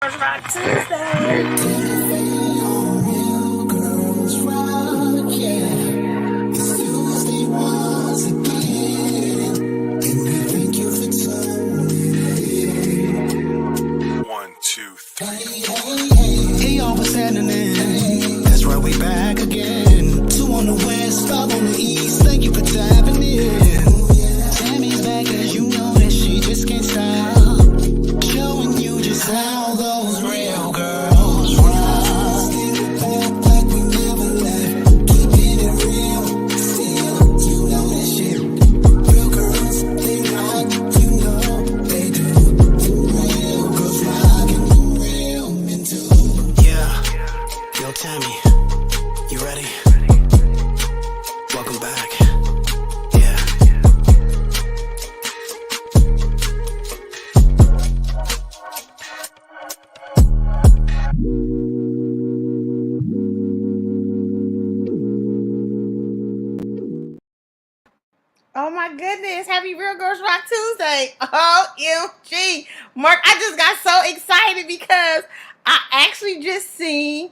Rock Tuesday. One, two, three. Hey, y'all, what's happening? That's right, we back again. Two on the west, five on the east. Thank you for tapping in. Tammy's back, as you know that she just can't stop. Showing you just how those real girls rock. Like we never left. Keeping it real. Still, you know that shit. Real girls, they rock. You know they do. Real girls rock and the real men too. Yeah. Yo, Tammy, you ready? Welcome back. Yeah. Oh my goodness. Happy Real Girls Rock Tuesday. OMG. Mark, I just got so excited because I actually just seen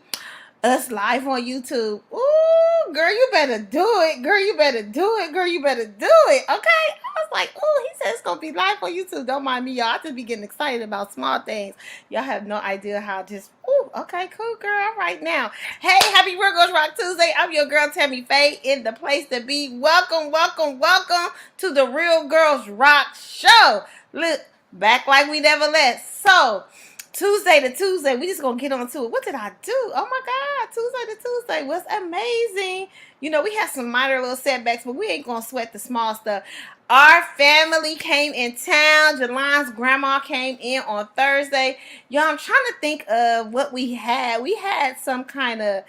us live on YouTube. Ooh, girl, you better do it. Girl, you better do it. Girl, you better do it. Okay? I was like, ooh, he said it's going to be live on YouTube. Don't mind me, y'all. I just be getting excited about small things. Y'all have no idea how just, ooh, okay, cool, girl. All right, now. Hey, happy Real Girls Rock Tuesday. I'm your girl, Tamme Pha, in the place to be. Welcome, welcome, welcome to the Real Girls Rock Show. Look, back like we never left. So, Tuesday to Tuesday, we just gonna get on to it. What did I do? Oh my God, Tuesday to Tuesday was amazing. You know, we had some minor little setbacks, but we ain't gonna sweat the small stuff. Our family came in town. Jelon's grandma came in on Thursday. Y'all, I'm trying to think of what we had. We had some kind of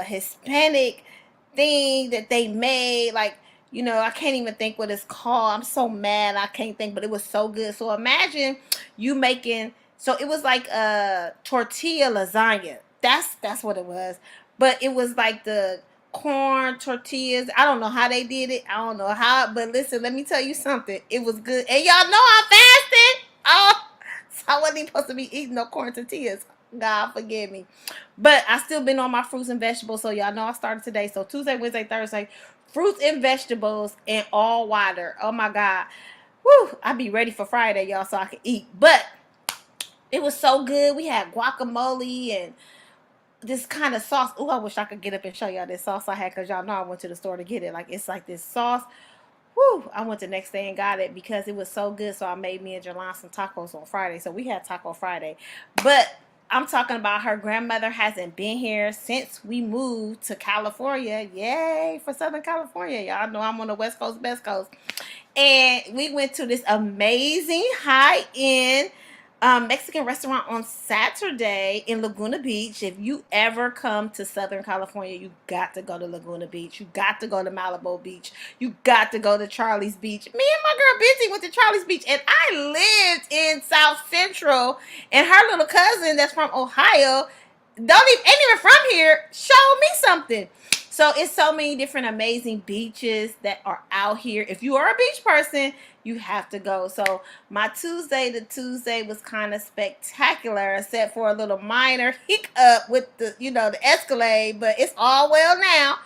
Hispanic thing that they made, like, you know, I can't even think what it's called. I'm so mad I can't think, but it was so good. So imagine you making, so it was like a tortilla lasagna. That's what it was. But it was like the corn tortillas. I don't know how they did it. I don't know how, but listen, let me tell you something. It was good. And y'all know I'm fasting. Oh, so I wasn't even supposed to be eating no corn tortillas. God forgive me. But I still been on my fruits and vegetables. So y'all know I started today. So Tuesday, Wednesday, Thursday, fruits and vegetables and all water. Oh my God. Woo, I be ready for Friday, y'all, so I can eat. But it was so good. We had guacamole and this kind of sauce. Oh, I wish I could get up and show y'all this sauce I had, because y'all know I went to the store to get it. Like, it's like this sauce. Woo, I went the next day and got it because it was so good. So I made me and Jelon some tacos on Friday. So we had Taco Friday. But I'm talking about her grandmother hasn't been here since we moved to California. Yay for Southern California. Y'all know I'm on the West Coast, Best Coast. And we went to this amazing high-end Mexican restaurant on Saturday in Laguna Beach. If you ever come to Southern California, you got to go to Laguna Beach. You got to go to Malibu Beach. You got to go to Charlie's Beach. Me and my girl Busy went to Charlie's Beach, and I lived in South Central, and her little cousin that's from Ohio, ain't even from here, showed me something. So it's so many different amazing beaches that are out here. If you are a beach person, you have to go. So my Tuesday to Tuesday was kind of spectacular, except for a little minor hiccup with the, you know, the Escalade, but it's all well now.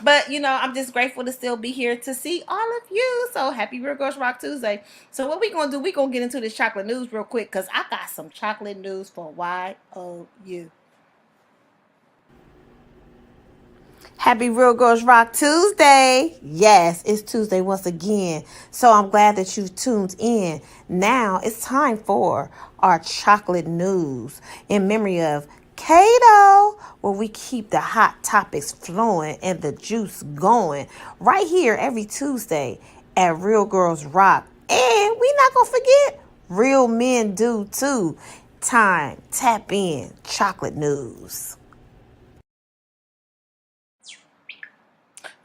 But, you know, I'm just grateful to still be here to see all of you. So happy Real Girls Rock Tuesday. So what we going to do, we going to get into this chocolate news real quick, because I got some chocolate news for YOU. Happy Real Girls Rock Tuesday. Yes, it's Tuesday once again. So I'm glad that you've tuned in. Now it's time for our chocolate news in memory of Kato, where we keep the hot topics flowing and the juice going right here every Tuesday at Real Girls Rock. And we not going to forget, real men do too. Time, tap in, chocolate news.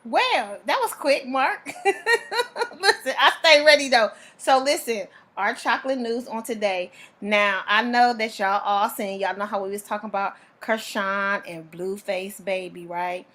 Well, that was quick, Mark. Listen, I stay ready though. So listen, our chocolate news on today. Now, I know that y'all all seen, y'all know how we was talking about Kershawn and Blueface Baby, right?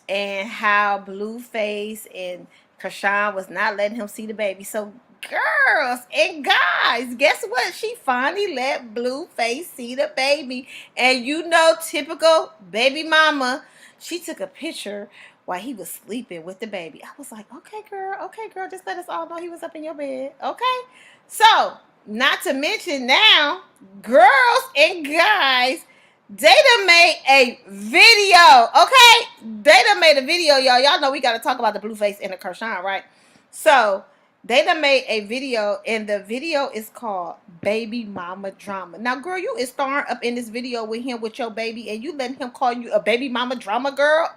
And how Blueface and Krishan was not letting him see the baby. So, girls and guys, guess what? She finally let Blueface see the baby. And you know, typical baby mama, she took a picture while he was sleeping with the baby. I was like, okay, girl, just let us all know he was up in your bed. Okay? So, not to mention now, girls and guys, they done made a video, okay? They done made a video, y'all. Y'all know we got to talk about the Blueface and the Krishan, right? So, they done made a video, and the video is called Baby Mama Drama. Now, girl, you is starring up in this video with him with your baby, and you letting him call you a baby mama drama girl?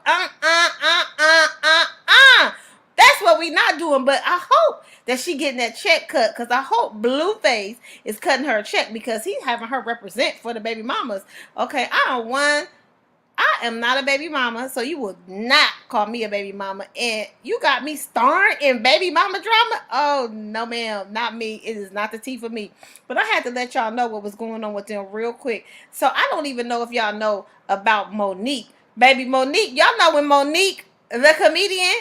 That's what we not doing, but I hope that she getting that check cut, because I hope Blueface is cutting her a check, because he's having her represent for the baby mamas. Okay, I am not a baby mama, so you will not call me a baby mama. And you got me starring in baby mama drama? Oh, no, ma'am. Not me. It is not the tea for me. But I had to let y'all know what was going on with them real quick. So I don't even know if y'all know about Monique. Baby Monique, y'all know when Monique, the comedian,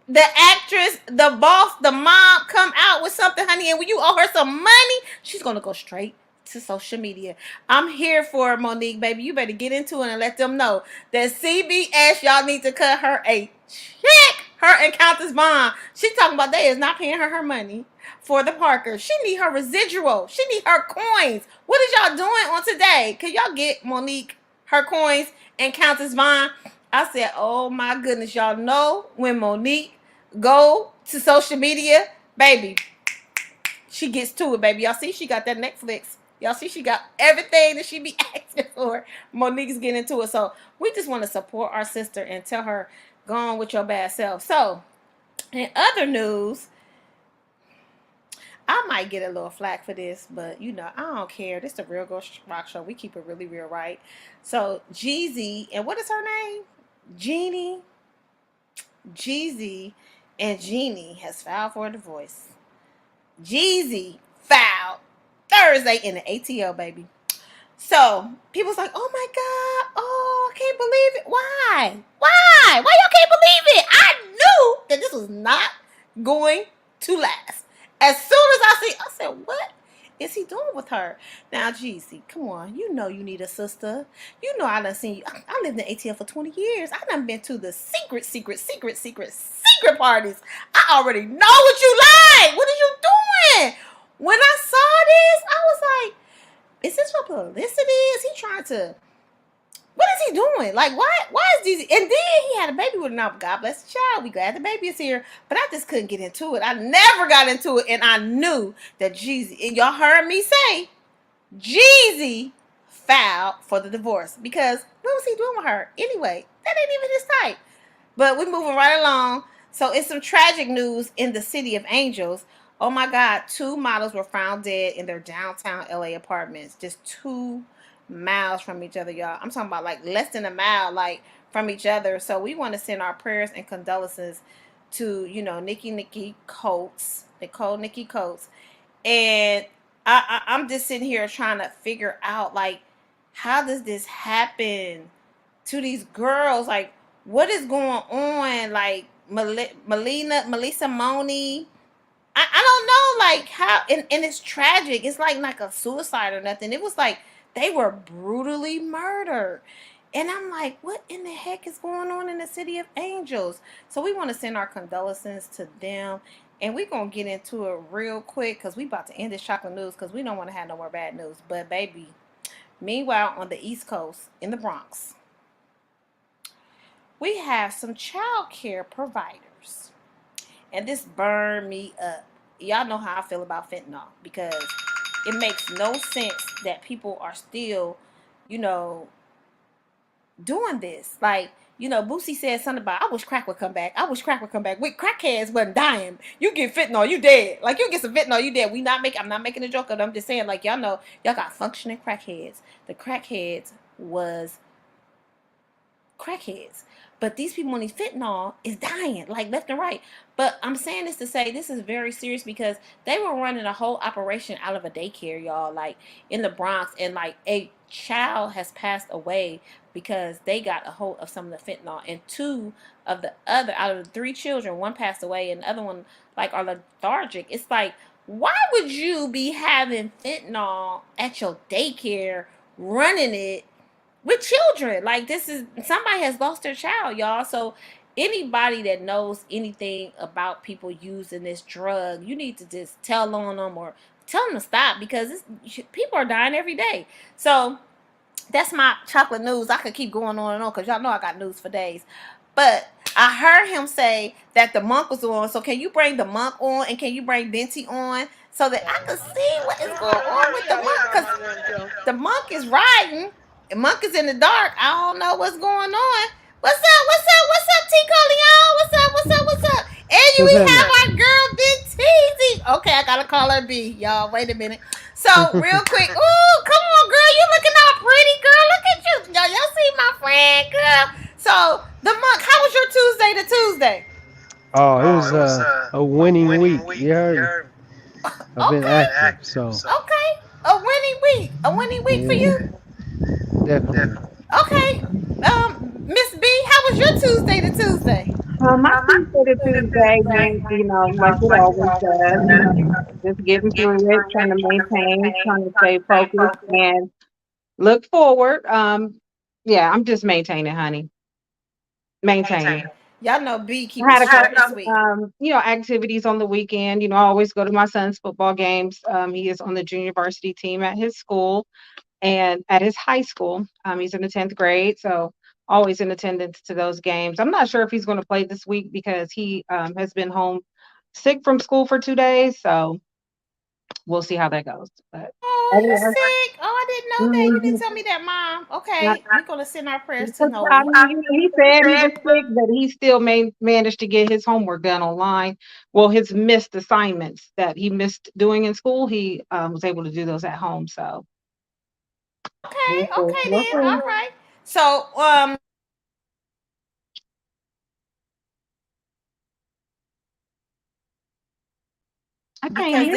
the actress, the boss, the mom come out with something, honey, and when you owe her some money, she's going to go straight to social media. I'm here for Monique, baby. You better get into it and let them know that CBS, y'all need to cut her a check. Her and Countess Vaughn. She talking about they is not paying her money for the Parker. She need her residual. She need her coins. What is y'all doing on today? Can y'all get Monique her coins and Countess Vaughn? I said, oh my goodness, y'all know when Monique go to social media, baby, she gets to it, baby. Y'all see she got that Netflix. Y'all see she got everything that she be asking for. Monique's getting into it. So we just want to support our sister and tell her, go on with your bad self. So, in other news, I might get a little flack for this, but you know, I don't care. This is the Real Girl Rock Show. We keep it really real, right? So Jeezy, and what is her name? Jeezy and Jeannie has filed for a divorce. Jeezy filed Thursday in the ATL, baby. So people's like, oh my God, oh, I can't believe it. Why? Why y'all can't believe it? I knew that this was not going to last. As soon as I said, what is he doing with her? Now, Jeezy, come on. You know you need a sister. You know I done seen you. I lived in ATL for 20 years. I done been to the secret parties. I already know what you like. What are you doing? When I saw this, I was like, is this for publicity? Is he trying to... What is he doing? Like, why is this? And then he had a baby with her. God bless the child. We glad the baby is here. But I just couldn't get into it. I never got into it. And I knew that Jeezy, and y'all heard me say, Jeezy filed for the divorce. Because what was he doing with her? Anyway, that ain't even his type. But we're moving right along. So it's some tragic news in the city of Angels. Oh my God, 2 models were found dead in their downtown LA apartments. Just 2 miles from each other, y'all. I'm talking about like less than a mile, like from each other. So we want to send our prayers and condolences to, you know, Nicole Coates. And I'm just sitting here trying to figure out, like, how does this happen to these girls? Like, what is going on? Like, Melissa Moni, I don't know, like, how, and it's tragic. It's like a suicide or nothing. It was like they were brutally murdered. And I'm like, what in the heck is going on in the city of Angels? So we want to send our condolences to them. And we're going to get into it real quick because we about to end this chocolate news because we don't want to have no more bad news. But, baby, meanwhile, on the East Coast, in the Bronx, we have some child care providers. And this burned me up. Y'all know how I feel about fentanyl because it makes no sense that people are still, you know, doing this. Like, you know, Boosie said something about, I wish crack would come back. I wish crack would come back. We crackheads wasn't dying. You get fentanyl, you dead. Like, you get some fentanyl, you dead. I'm not making a joke of it. I'm just saying, like, y'all know, y'all got functioning crackheads. The crackheads was crackheads. But these people on these fentanyl is dying like left and right. But I'm saying this to say this is very serious because they were running a whole operation out of a daycare, y'all, like in the Bronx, and like a child has passed away because they got a hold of some of the fentanyl, and two of the other out of the three children, one passed away and the other one like are lethargic. It's like, why would you be having fentanyl at your daycare, running it with children? Like, this is, somebody has lost their child, y'all. So anybody that knows anything about people using this drug, you need to just tell on them or tell them to stop, because people are dying every day. So that's my chocolate news. I could keep going on and on because y'all know I got news for days. But I heard him say that the monk was on. So can you bring the monk on, and can you bring Benty on so that I can see what is going on with the monk? Because the monk is riding. The monk is in the dark. I don't know what's going on. What's up? What's up? What's up, Tico Leon? What's up? What's up? What's up? And What's we have happening? our girl Big Teasy. Okay, I gotta call her B. Y'all, wait a minute. So real quick, ooh, come on, girl, you looking all pretty, girl. Look at you, y'all see my friend, girl. So the monk, how was your Tuesday to Tuesday? Oh, it was a winning week. You heard me. I've been Okay, active, so okay, a winning week for yeah, you. definitely. Okay, Miss B, how was your Tuesday to Tuesday? My Tuesday to Tuesday went, like it always does, just getting through it, trying to maintain, trying to stay focused and look forward. Yeah, I'm just maintaining, honey. Maintaining. Y'all know B keep I it had a short couple, and sweet. activities on the weekend. I always go to my son's football games. He is on the junior varsity team at his school and at his high school. He's in the 10th grade, so always in attendance to those games. I'm not sure if he's going to play this week because he has been home sick from school for 2 days. So we'll see how that goes. But Oh, you otherwise, sick? Oh, I didn't know that. You didn't mhm. tell me that, Mom. I- Okay, we're gonna send our prayers to I Noe. mean, he said he was sick, but he still managed to get his homework done online. Well, his missed assignments that he missed doing in school, he was able to do those at home. So Okay, we'll see. okay We'll then. see. All right. So, I can't because hear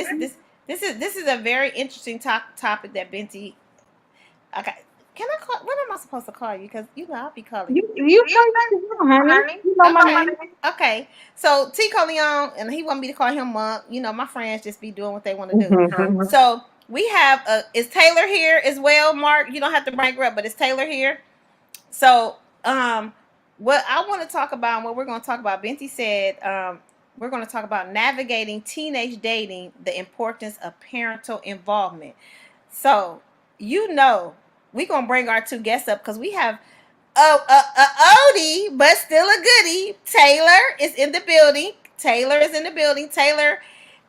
this is a very interesting topic that Benty. Okay, can I call? What am I supposed to call you? Because I'll be calling you. you. You play, honey. You know my Okay. name. Okay. So Tico Leon, and he want me to call him Monk. My friends just be doing what they want to do. Mhm. So we have is Taylor here as well, Mark? You don't have to bring her up, but is Taylor here? So what I want to talk about, and what we're going to talk about, Benty said, we're going to talk about navigating teenage dating, the importance of parental involvement. So, we're going to bring our two guests up because we have oldie, but still a goodie. Taylor is in the building. Taylor,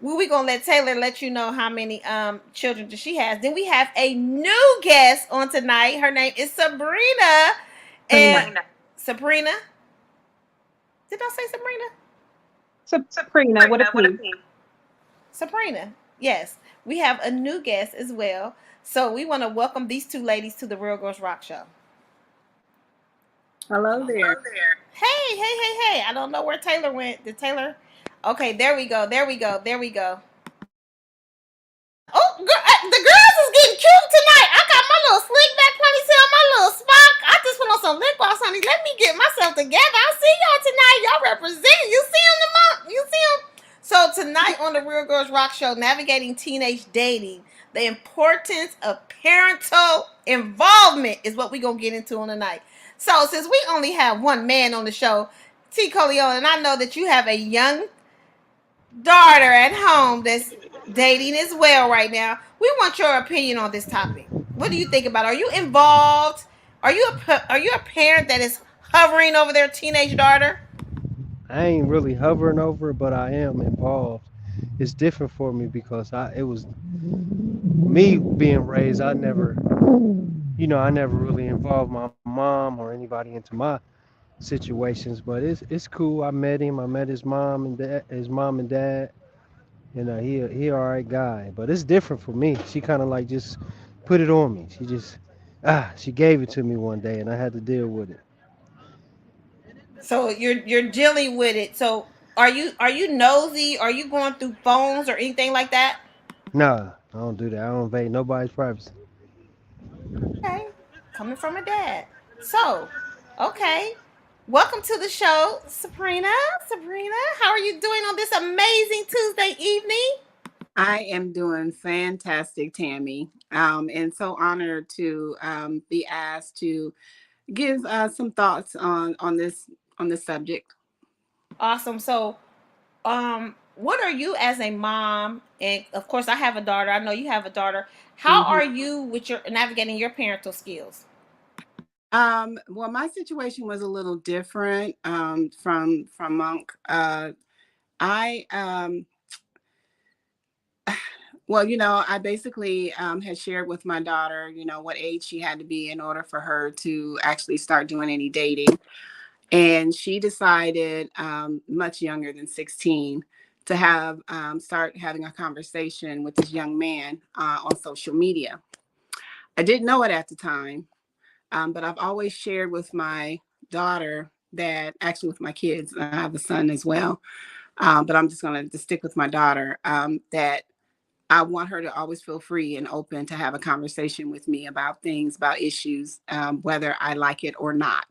we gonna let Taylor let you know how many children she has. Then we have a new guest on tonight. Her name is Sabrina. Sabrina. And Sabrina, did I say Sabrina? Sabrina, what a P. Sabrina. Yes, we have a new guest as well. So we want to welcome these two ladies to the Real Girls Rock Show. Hello there. Hey. I don't know where Taylor went. Did Taylor? Okay, there we go. Oh, the girls is getting cute tonight. I got my little slick back ponytail, my little smock. I just put on some lip gloss, honey. Let me get myself together. I see y'all tonight. Y'all represent. You see them, the month? You see them? So tonight on the Real Girls Rock Show, navigating teenage dating, the importance of parental involvement is what we're gonna get into on tonight. So since we only have one man on the show, T. Coleone, and I know that you have a young daughter at home that's dating as well right now. We want your opinion on this topic. What do you think about it? Are you involved? Are you a parent that is hovering over their teenage daughter? I ain't really hovering over it, but I am involved. It's different for me because it was me being raised. I never really involved my mom or anybody into my situations. But it's cool. I met him. I met his mom and dad, and he alright guy. But it's different for me. She kind of like just put it on me. She gave it to me one day, and I had to deal with it. So you're dealing with it. So are you nosy? Are you going through phones or anything like that? Nah, I don't do that. I don't invade nobody's privacy. Okay, coming from a dad. So, okay, welcome to the show, Sabrina. Sabrina, how are you doing on this amazing Tuesday evening? I am doing fantastic, Tammy, and so honored to be asked to give some thoughts on this subject. Awesome. So, what are you as a mom? And of course, I have a daughter. I know you have a daughter. How hmm are you with your navigating your parental skills? Well, my situation was a little different from Monk. I well, I basically had shared with my daughter, what age she had to be in order for her to actually start doing any dating. And she decided, much younger than 16, to have start having a conversation with this young man on social media. I didn't know it at the time, but I've always shared with my daughter that, actually with my kids, I have a son as well, but I'm just going to stick with my daughter, that I want her to always feel free and open to have a conversation with me about things, about issues, whether I like it or not.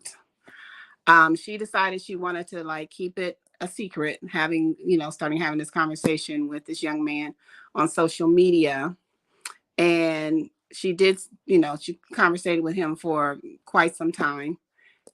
She decided she wanted to like keep it a secret, starting having this conversation with this young man on social media. And she did, she conversated with him for quite some time.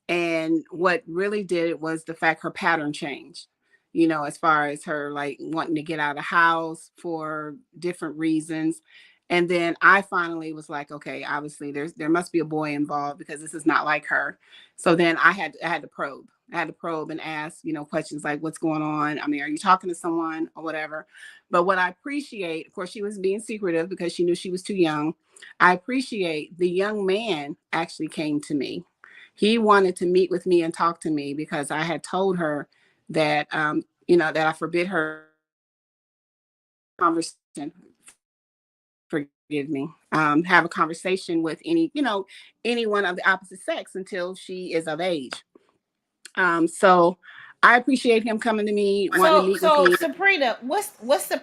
And what really did it was the fact her pattern changed, as far as her like wanting to get out of the house for different reasons. And then I finally was like, okay, obviously there must be a boy involved because this is not like her. So then I had to probe. I had to probe and ask, questions like what's going on? I mean, are you talking to someone or whatever? But what I appreciate, of course, she was being secretive because she knew she was too young. I appreciate the young man actually came to me. He wanted to meet with me and talk to me because I had told her that that I forbid her conversation. Forgive me. Have a conversation with anyone of the opposite sex until she is of age. So I appreciate him coming to me, wanting to So, meet with so me. Sabrina,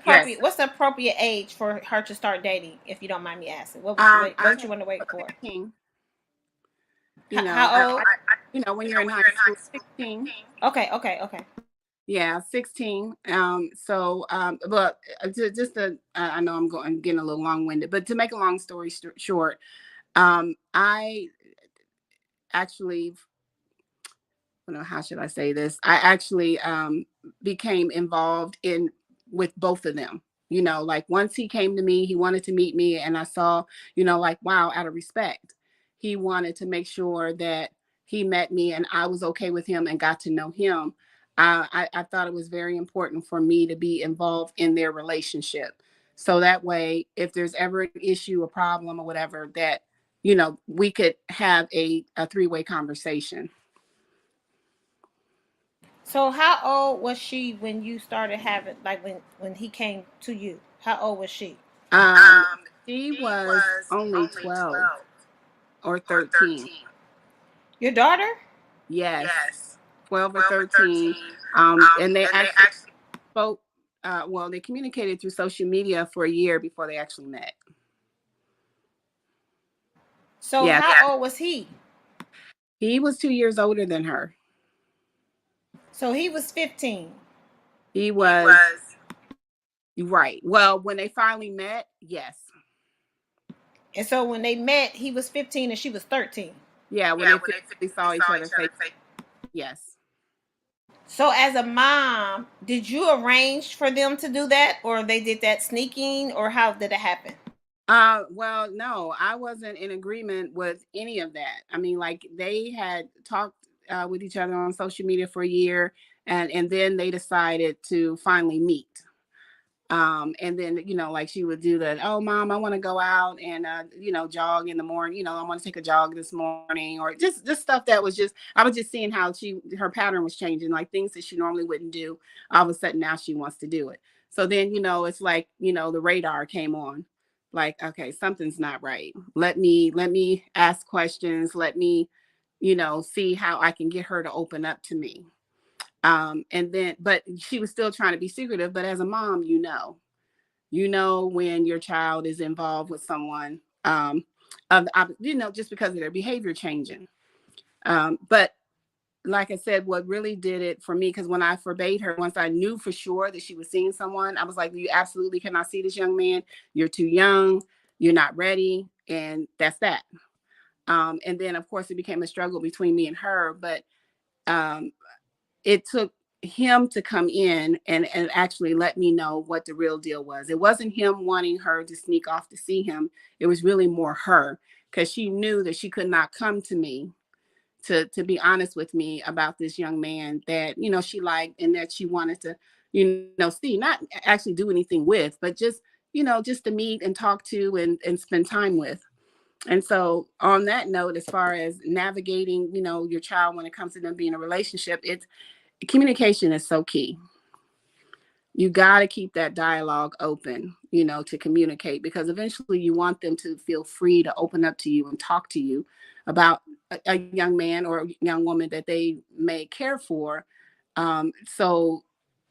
Yes. what's the appropriate age for her to start dating? If you don't mind me asking, what would you wait? What I would you want to wait for? 16. How old? When you're in high school, 16. Okay, okay, okay. Yeah, 16. But just to, I know I'm getting a little long winded, but to make a long story short, I actually, how should I say this? I actually became involved in with both of them. Like once he came to me, he wanted to meet me, and I saw, like wow, out of respect, he wanted to make sure that he met me and I was okay with him and got to know him. I thought it was very important for me to be involved in their relationship, so that way, if there's ever an issue, a problem, or whatever, that we could have a three-way conversation. So, how old was she when you started having, like, when he came to you? How old was she? Um, she was only 12 or 13. Your daughter? Yes, 12 or 13. And they actually spoke, well, they communicated through social media for a year before they actually met. So, Yeah, how old was he? he was 2 years older than her. So he was 15. He was, right. Well, when they finally met, yes. And so when they met, he was 15 and she was 13. Yeah, when they physically saw each other face, yes. So as a mom, did you arrange for them to do that, or they did that sneaking, or how did it happen? Well, no, I wasn't in agreement with any of that. I mean, like they had talked with each other on social media for a year, and then they decided to finally meet. And then like she would do that. Oh, mom, I want to go out and jog in the morning. I want to take a jog this morning, or just stuff that was just. I was just seeing how her pattern was changing, like things that she normally wouldn't do. All of a sudden now she wants to do it. So then it's like the radar came on. Like, okay, something's not right. Let me ask questions. Let me see how I can get her to open up to me. And then, but she was still trying to be secretive. But as a mom, when your child is involved with someone, just because of their behavior changing. But like I said, what really did it for me, because when I forbade her, once I knew for sure that she was seeing someone, I was like, you absolutely cannot see this young man. You're too young. You're not ready. And that's that. And then, of course, it became a struggle between me and her. But um, it took him to come in and actually let me know what the real deal was. It wasn't him wanting her to sneak off to see him. It was really more her, because she knew that she could not come to me to be honest with me about this young man that, she liked and that she wanted to, see, not actually do anything with, but just to meet and talk to and spend time with. And so on that note, as far as navigating, your child when it comes to them being in a relationship, it's communication is so key. You got to keep that dialogue open, to communicate, because eventually you want them to feel free to open up to you and talk to you about a young man or a young woman that they may care for. So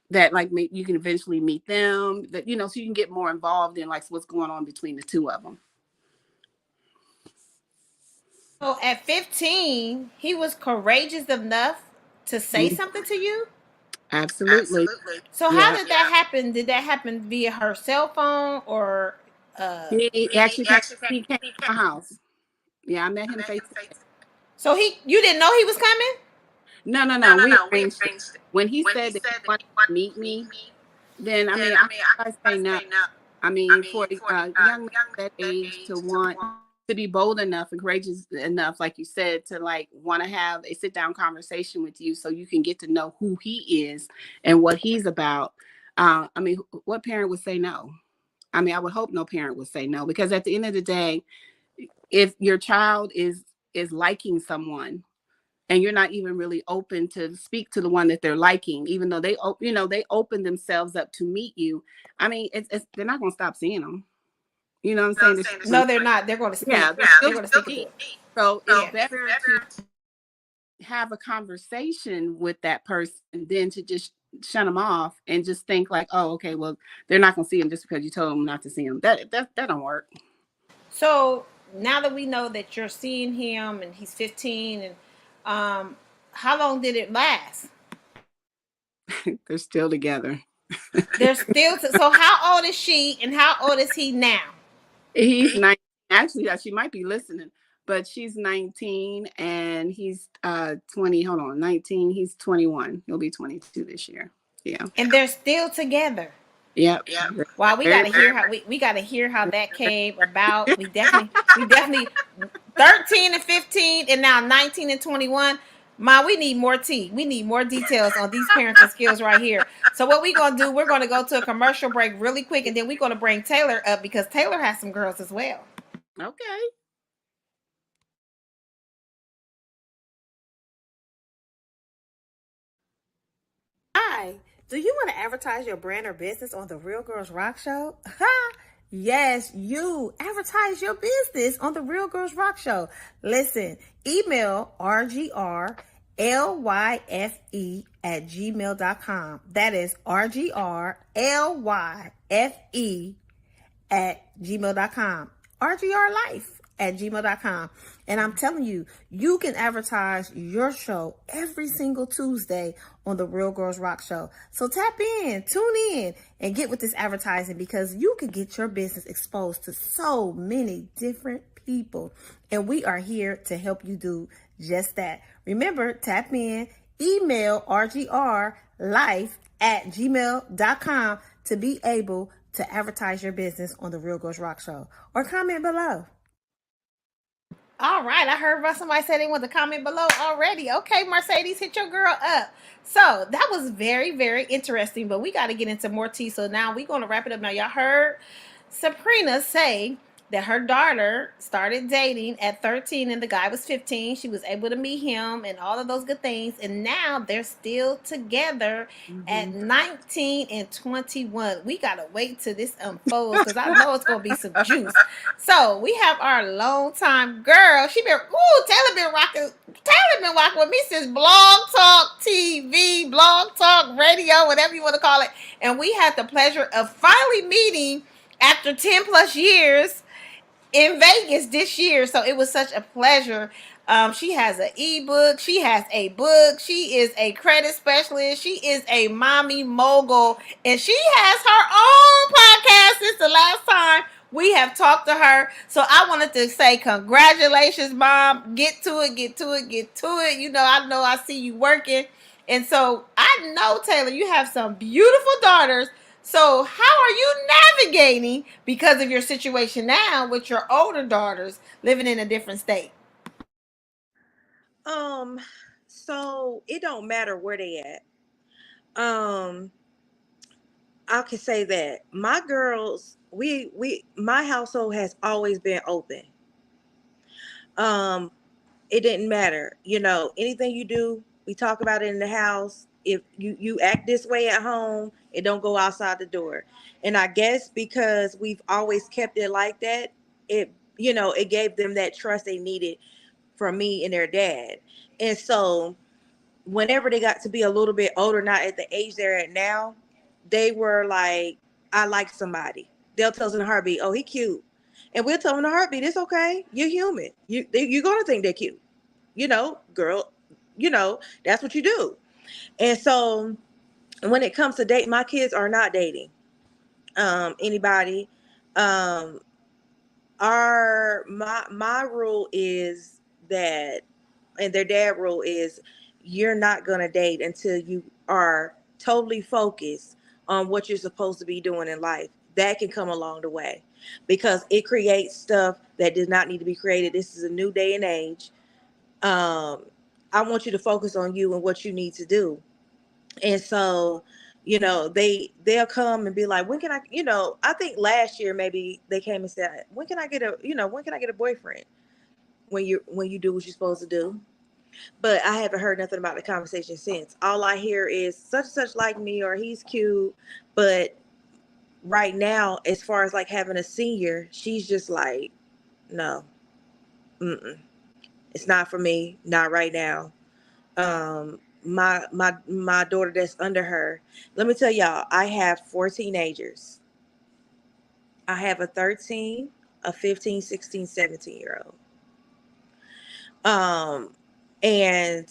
that like you can eventually meet them, that, so you can get more involved in like what's going on between the two of them. So at 15, he was courageous enough to say Mhm. something to you? Absolutely. So how Yeah. did that happen? Did that happen via her cell phone or He actually came to my house. Yeah, I met him face to face. so you didn't know he was coming? No, no, no. We arranged it. When he said that he wanted to meet me, then I mean, I say no. I mean, for a young man that age to want to be bold enough and courageous enough, like you said, to like want to have a sit down conversation with you so you can get to know who he is and what he's about. I mean, what parent would say no? I mean, I would hope no parent would say no, because at the end of the day, if your child is liking someone and you're not even really open to speak to the one that they're liking, even though they open themselves up to meet you. I mean, they're not going to stop seeing them. You know what I'm saying? No, they're not. They're going to speak. Yeah, they're They're still going going to to speak it to meet. it. So it's Yeah. better to have a conversation with that person than to just shut them off and just think like, oh, okay, well, they're not going to see him just because you told them not to see him. That don't work. So now that we know that you're seeing him and he's 15, and um, how long did it last? They're still together. They're still. So how old is she and how old is he now? He's 19. Actually, yeah, she might be listening, but she's 19 and he's 20. Hold on, 19. He's 21. He'll be 22 this year. Yeah. And they're still together. Yep. Wow, we Very, gotta hear how we gotta hear how that came about. We definitely 13 and 15 and now 19 and 21. Ma, we need more tea. We need more details on these parenting skills right here. So what we gonna do? We're gonna go to a commercial break really quick, and then we're gonna bring Taylor up because Taylor has some girls as well. okay. Hi, do you want to advertise your brand or business on the Real Girls Rock Show? Yes, you advertise your business on the Real Girls Rock Show. Listen, email rgrlyfe@gmail.com. That is rgrlyfe@gmail.com. rgrlife@gmail.com. And I'm telling you, you can advertise your show every single Tuesday on the Real Girls Rock Show. So tap in, tune in, and get with this advertising, because you can get your business exposed to so many different people. And we are here to help you do just that. Remember, tap in, email rgrlife@gmail.com to be able to advertise your business on the Real Girls Rock Show, or comment below. All right, I heard somebody say they want to comment below already. Okay, Mercedes, hit your girl up. So that was very, very interesting, but we got to get into more tea. So now we're going to wrap it up. Now, y'all heard Sabrina say that her daughter started dating at 13 and the guy was 15. She was able to meet him and all of those good things. And now they're still together at 19 and 21. We got to wait till this unfolds because I know it's going to be some juice. So we have our longtime girl. Taylor been rocking. Taylor been rocking with me since Blog Talk TV, Blog Talk Radio, whatever you want to call it. And we had the pleasure of finally meeting after 10 plus years in Vegas this year. So it was such a pleasure. She has an ebook. She has a book. She is a credit specialist. She is a mommy mogul. And she has her own podcast since the last time we have talked to her. So I wanted to say congratulations, Mom. Get to it, get to it, get to it. I know I see you working. And so I know, Taylor, you have some beautiful daughters. So how are you navigating because of your situation now with your older daughters living in a different state? Um, so it don't matter where they at. Um, I can say that my girls, my household has always been open. Um, it didn't matter, anything you do, we talk about it in the house. If you act this way at home, it don't go outside the door. And I guess because we've always kept it like that, it gave them that trust they needed from me and their dad. And so whenever they got to be a little bit older, not at the age they're at now, they were like, I like somebody. They'll tell us in a heartbeat, oh, he cute. And we'll tell them in a heartbeat, it's okay. You're human. You're going to think they're cute. Girl, that's what you do. And so when it comes to dating, my kids are not dating anybody. Um, my rule is that, and their dad rule is, you're not gonna date until you are totally focused on what you're supposed to be doing in life. That can come along the way, because it creates stuff that does not need to be created. This is a new day and age. I want you to focus on you and what you need to do. And so, they'll come and be like, when can I, I think last year maybe they came and said, when can I get a boyfriend? When you do what you're supposed to do. But I haven't heard nothing about the conversation since. All I hear is such and such like me, or he's cute. But right now, as far as like having a senior, she's just like, no, it's not for me, not right now. My daughter that's under her, let me tell y'all, I have 4 teenagers. I have a 13, a 15, 16, 17 year old. And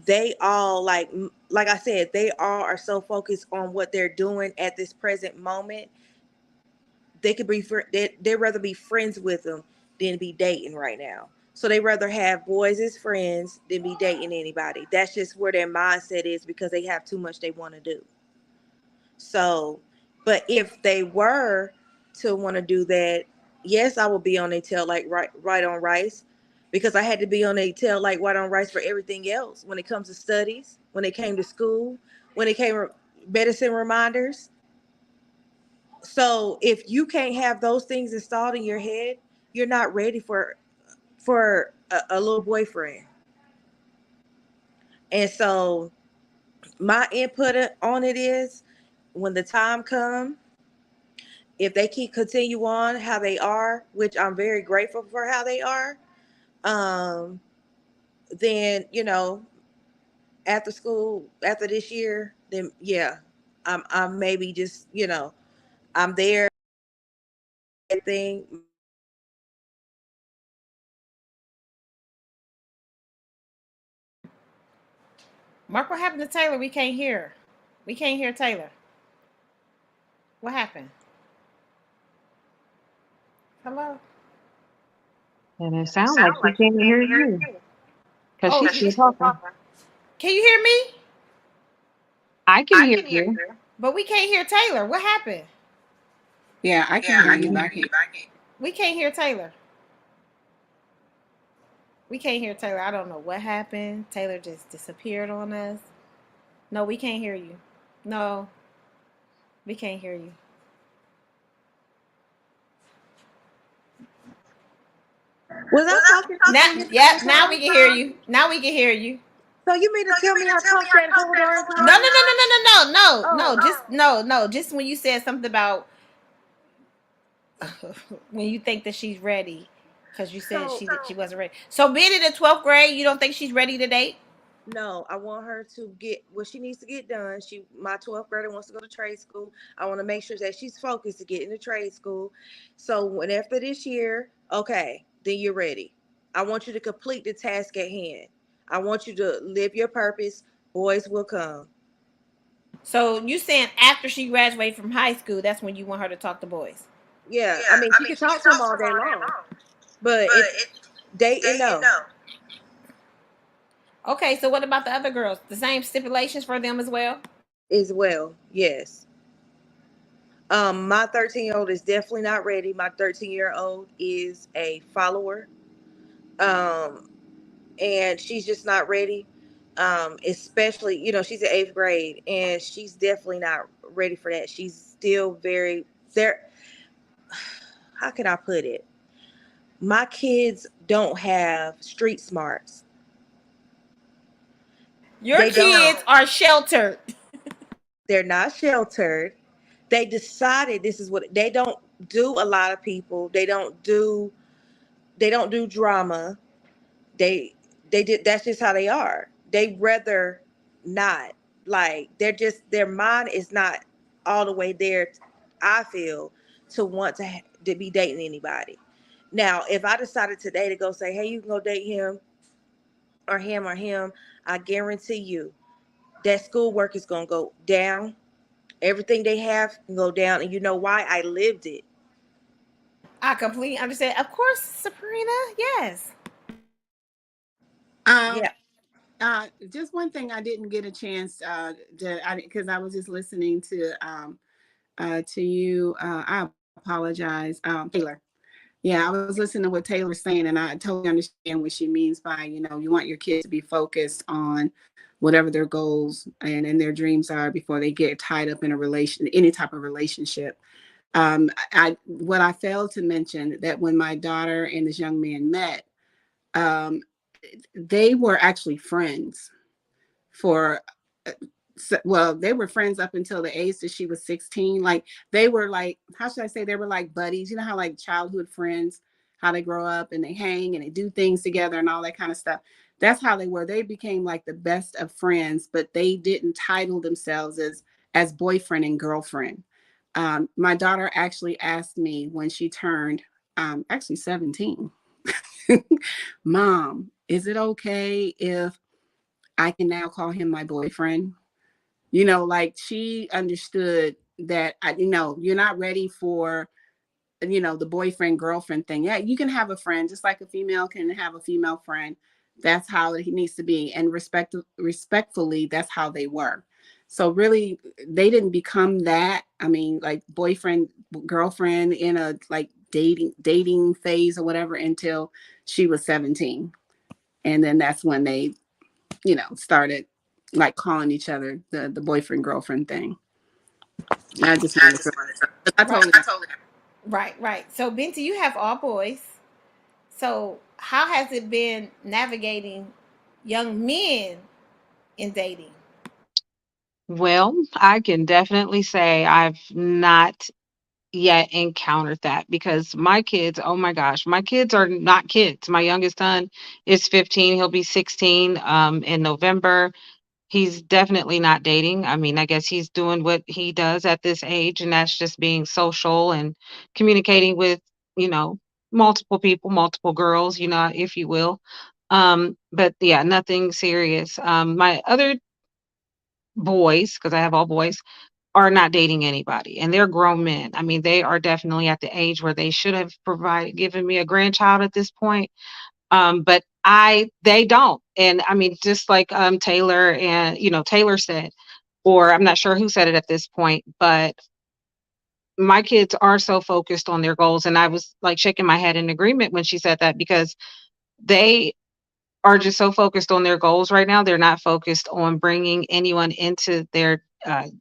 they all, like I said, they all are so focused on what they're doing at this present moment. They could be they'd rather be friends with them than be dating right now. So they rather have boys as friends than be dating anybody. That's just where their mindset is, because they have too much they want to do. So, but if they were to want to do that, yes, I would be on their tail like right on rice, because I had to be on their tail like white on rice for everything else when it comes to studies, when it came to school, when it came to medicine reminders. So if you can't have those things installed in your head, you're not ready for a little boyfriend. And so my input on it is, when the time comes, if they continue on how they are, which I'm very grateful for how they are, um, then after school, after this year, then yeah, I'm maybe just I'm there. Thing. Mark, what happened to Taylor? We can't hear. We can't hear Taylor. What happened? Hello? And it sounds like she can't hear you because Oh, she's still talking. can you hear me? I can hear you. But we can't hear Taylor. What happened? Yeah, I can hear you, but I can't. We can't hear Taylor. We can't hear Taylor. I don't know what happened. Taylor just disappeared on us. No, we can't hear you. No, we can't hear you. Was I talking to Now, you the yep. entire Now time? we can hear you. Now we can hear you. So you mean to tell me I talked that whole darn No, no, time? no, no, no, no, no, no, no. Oh, Just no, no. Just when you said something about when you think that she's ready, because you said so she wasn't ready. So being in the 12th grade, you don't think she's ready to date? no, I want her to get what she needs to get done. My 12th grader wants to go to trade school. I want to make sure that she's focused to get into trade school. So when after this year, okay, then you're ready. I want you to complete the task at hand. I want you to live your purpose. Boys will come. So you saying after she graduated from high school, that's when you want her to talk to boys? Yeah, I mean she can talk to them all day long, but it dating no Okay. So what about the other girls? The same stipulations for them as well? as well. Yes. My 13-year-old is definitely not ready. My 13-year-old is a follower. Um, and she's just not ready. Especially, she's in eighth grade and she's definitely not ready for that. She's still very there. How can I put it? My kids don't have street smarts. Your They don't. kids are sheltered. They're not sheltered. They decided this is what they don't do. A lot of people, they don't do drama. They did, that's just how they are. They rather not, like, their mind is not all the way there, I feel, to want to be dating anybody. Now if I decided today to go say, hey, you can go date him, I guarantee you that schoolwork is going to go down. Everything they have can go down, and you know why? I lived it. I completely understand. Of course, Sabrina. Yes. Um, Yeah. just one thing I didn't get a chance because I was just listening to you. I apologize, Taylor. Yeah, I was listening to what Taylor's saying, and I totally understand what she means by, you want your kids to be focused on whatever their goals and their dreams are before they get tied up in any type of relationship. What I failed to mention that when my daughter and this young man met, um, they were actually friends for well, they were friends up until the age that she was 16. Like, they were like, how should I say, they were like buddies. You know how like childhood friends, how they grow up and they hang and they do things together and all that kind of stuff. That's how they were. They became like the best of friends, but they didn't title themselves as boyfriend and girlfriend. My daughter actually asked me when she turned actually 17, Mom, is it okay if I can now call him my boyfriend? Like, she understood that you're not ready for the boyfriend girlfriend thing. Yeah, you can have a friend just like a female can have a female friend. That's how it needs to be, and respectfully, that's how they were. So really, they didn't become that. I mean, like, boyfriend girlfriend in a like dating phase or whatever until she was 17, and then that's when they started like calling each other the boyfriend girlfriend thing. I just wanted to. I Right. totally. Right. Right. So, Binti, you have all boys. So, how has it been navigating young men in dating? Well, I can definitely say I've not yet encountered that because my kids, oh my gosh, my kids are not kids. My youngest son is 15. He'll be 16 in November. He's definitely not dating. I mean, I guess he's doing what he does at this age, and that's just being social and communicating with, you know, multiple people, multiple girls, if you will. But yeah, nothing serious. My other boys, because I have all boys, are not dating anybody, and they're grown men. I mean, they are definitely at the age where they should have given me a grandchild at this point. But they don't. And I mean, just like Taylor and Taylor said, or I'm not sure who said it at this point, but my kids are so focused on their goals. And I was like shaking my head in agreement when she said that because they are just so focused on their goals right now. They're not focused on bringing anyone into their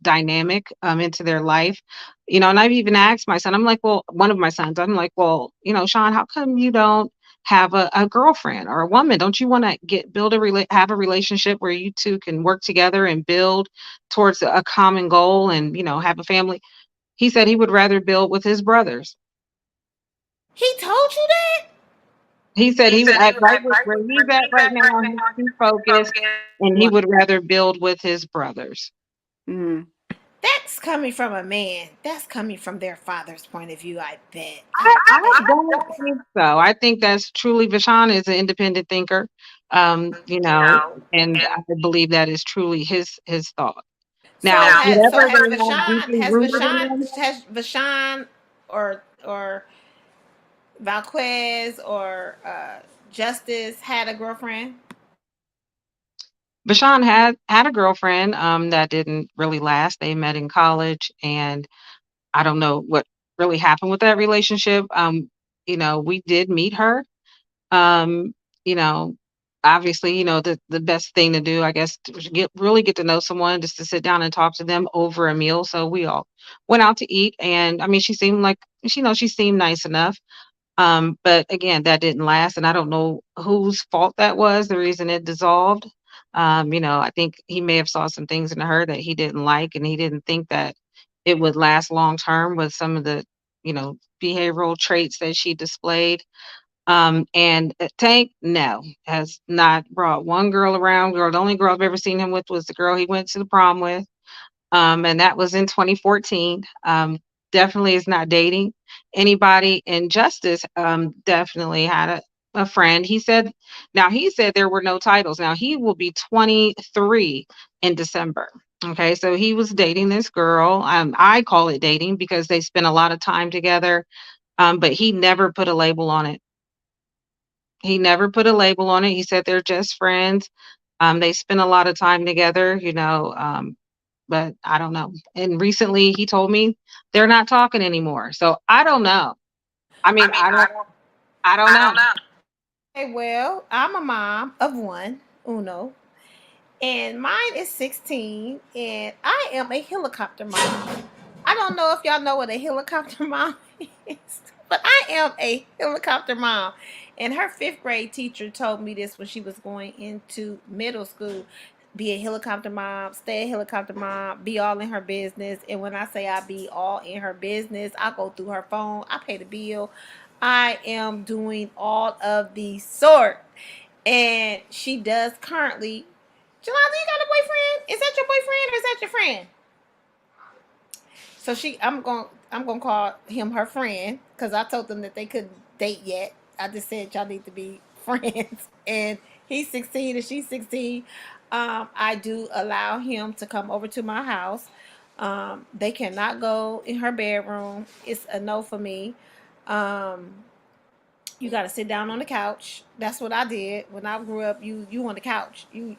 dynamic, into their life. And I've even asked my son, I'm like, well, one of my sons, I'm like, well, Sean, how come you don't have a girlfriend or a woman? Don't you want to have a relationship where you two can work together and build towards a common goal and, have a family? He said he would rather build with his brothers. He told you that? He said he would at where he's at right now, he's too focused and he Wow. would rather build with his brothers. Mm. That's coming from a man. That's coming from their father's point of view, I bet. I don't think so. I think that's truly Vashon is an independent thinker. You know, and I believe that is truly his thought. So Now, has so whatever has they have Vashawn deeply has rooted in Vashawn them, has Vashawn or Valquez or Justice had a girlfriend? Vashon had a girlfriend that didn't really last. They met in college, and I don't know what really happened with that relationship. We did meet her. Um, you know, Obviously, the best thing to do, I guess, to get to know someone, just to sit down and talk to them over a meal. So we all went out to eat, and I mean, she seemed like she seemed nice enough. But again, that didn't last, and I don't know whose fault that was. The reason it dissolved. I think he may have saw some things in her that he didn't like, and he didn't think that it would last long term with some of the, behavioral traits that she displayed. And Tank, no, has not brought one girl around. Girl, the only girl I've ever seen him with was the girl he went to the prom with. And that was in 2014. Definitely is not dating anybody. And Justice definitely had a friend. He said there were no titles. Now he will be 23 in December. Okay, so he was dating this girl. I call it dating because they spent a lot of time together. But he never put a label on it. He never put a label on it. He said they're just friends. They spend a lot of time together, but I don't know. And recently he told me they're not talking anymore. So I don't know. I mean, I don't know. Hey, well, I'm a mom of one, Uno, and mine is 16, and I am a helicopter mom. I don't know if y'all know what a helicopter mom is, but I am a helicopter mom. And her fifth grade teacher told me this when she was going into middle school. Be a helicopter mom, stay a helicopter mom, be all in her business. And when I say I be all in her business, I go through her phone, I pay the bill. I am doing all of the sort. And she does currently. Jelani, you got a boyfriend? Is that your boyfriend or is that your friend? So I'm gonna call him her friend because I told them that they couldn't date yet. I just said y'all need to be friends, and he's 16 and she's 16. I do allow him to come over to my house. They cannot go in her bedroom. It's a no for me. Um, you got to sit down on the couch. That's what I did when I grew up. You on the couch. We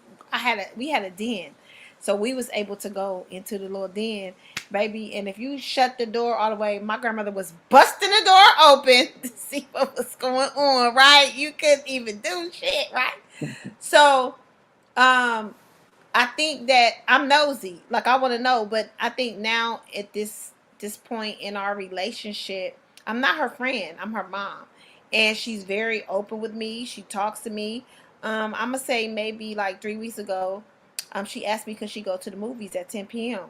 had a den, so we was able to go into the little den, baby. And if you shut the door all the way, my grandmother was busting the door open to see what was going on. Right, you couldn't even do shit. Right, so um, I think that I'm nosy. Like I want to know, but I think now at this point in our relationship, I'm not her friend. I'm her mom, and she's very open with me. She talks to me. I'm gonna say maybe like 3 weeks ago, she asked me could she go to the movies at 10 p.m.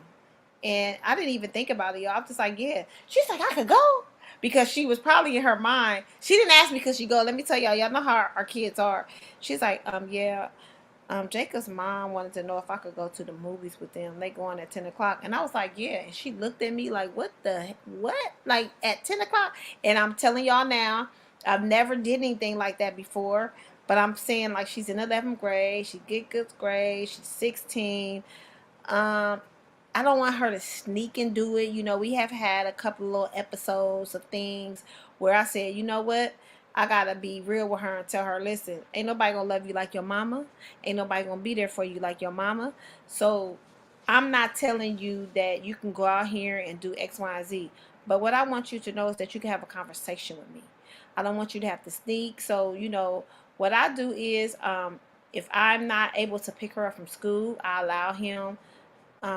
And I didn't even think about it, y'all. I'm just like, yeah. She's like, I could go because she was probably in her mind. She didn't ask me could she go. Let me tell y'all know how our kids are. She's like, yeah, Jacob's mom wanted to know if I could go to the movies with them. They going at 10 o'clock, and I was like, yeah. And she looked at me like, what? Like at 10 o'clock? And I'm telling y'all now, I've never did anything like that before. But I'm saying like she's in 11th grade. She get good grades. She's 16. Um, I don't want her to sneak and do it. We have had a couple of little episodes of things where I said, you know what? I gotta be real with her and tell her, listen, ain't nobody gonna love you like your mama. Ain't nobody gonna be there for you like your mama. So I'm not telling you that you can go out here and do X, Y, and Z. But what I want you to know is that you can have a conversation with me. I don't want you to have to sneak. So, what I do is if I'm not able to pick her up from school, I allow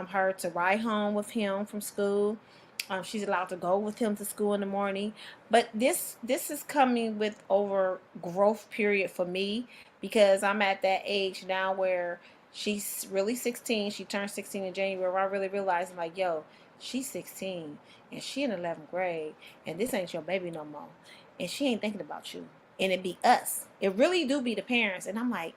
her to ride home with him from school. She's allowed to go with him to school in the morning, but this is coming with over growth period for me because I'm at that age now where she's really 16. She turned 16 in January. Where I really realized, I'm like, yo, she's 16 and she in 11th grade, and this ain't your baby no more, and she ain't thinking about you, and it be us. It really do be the parents, and I'm like,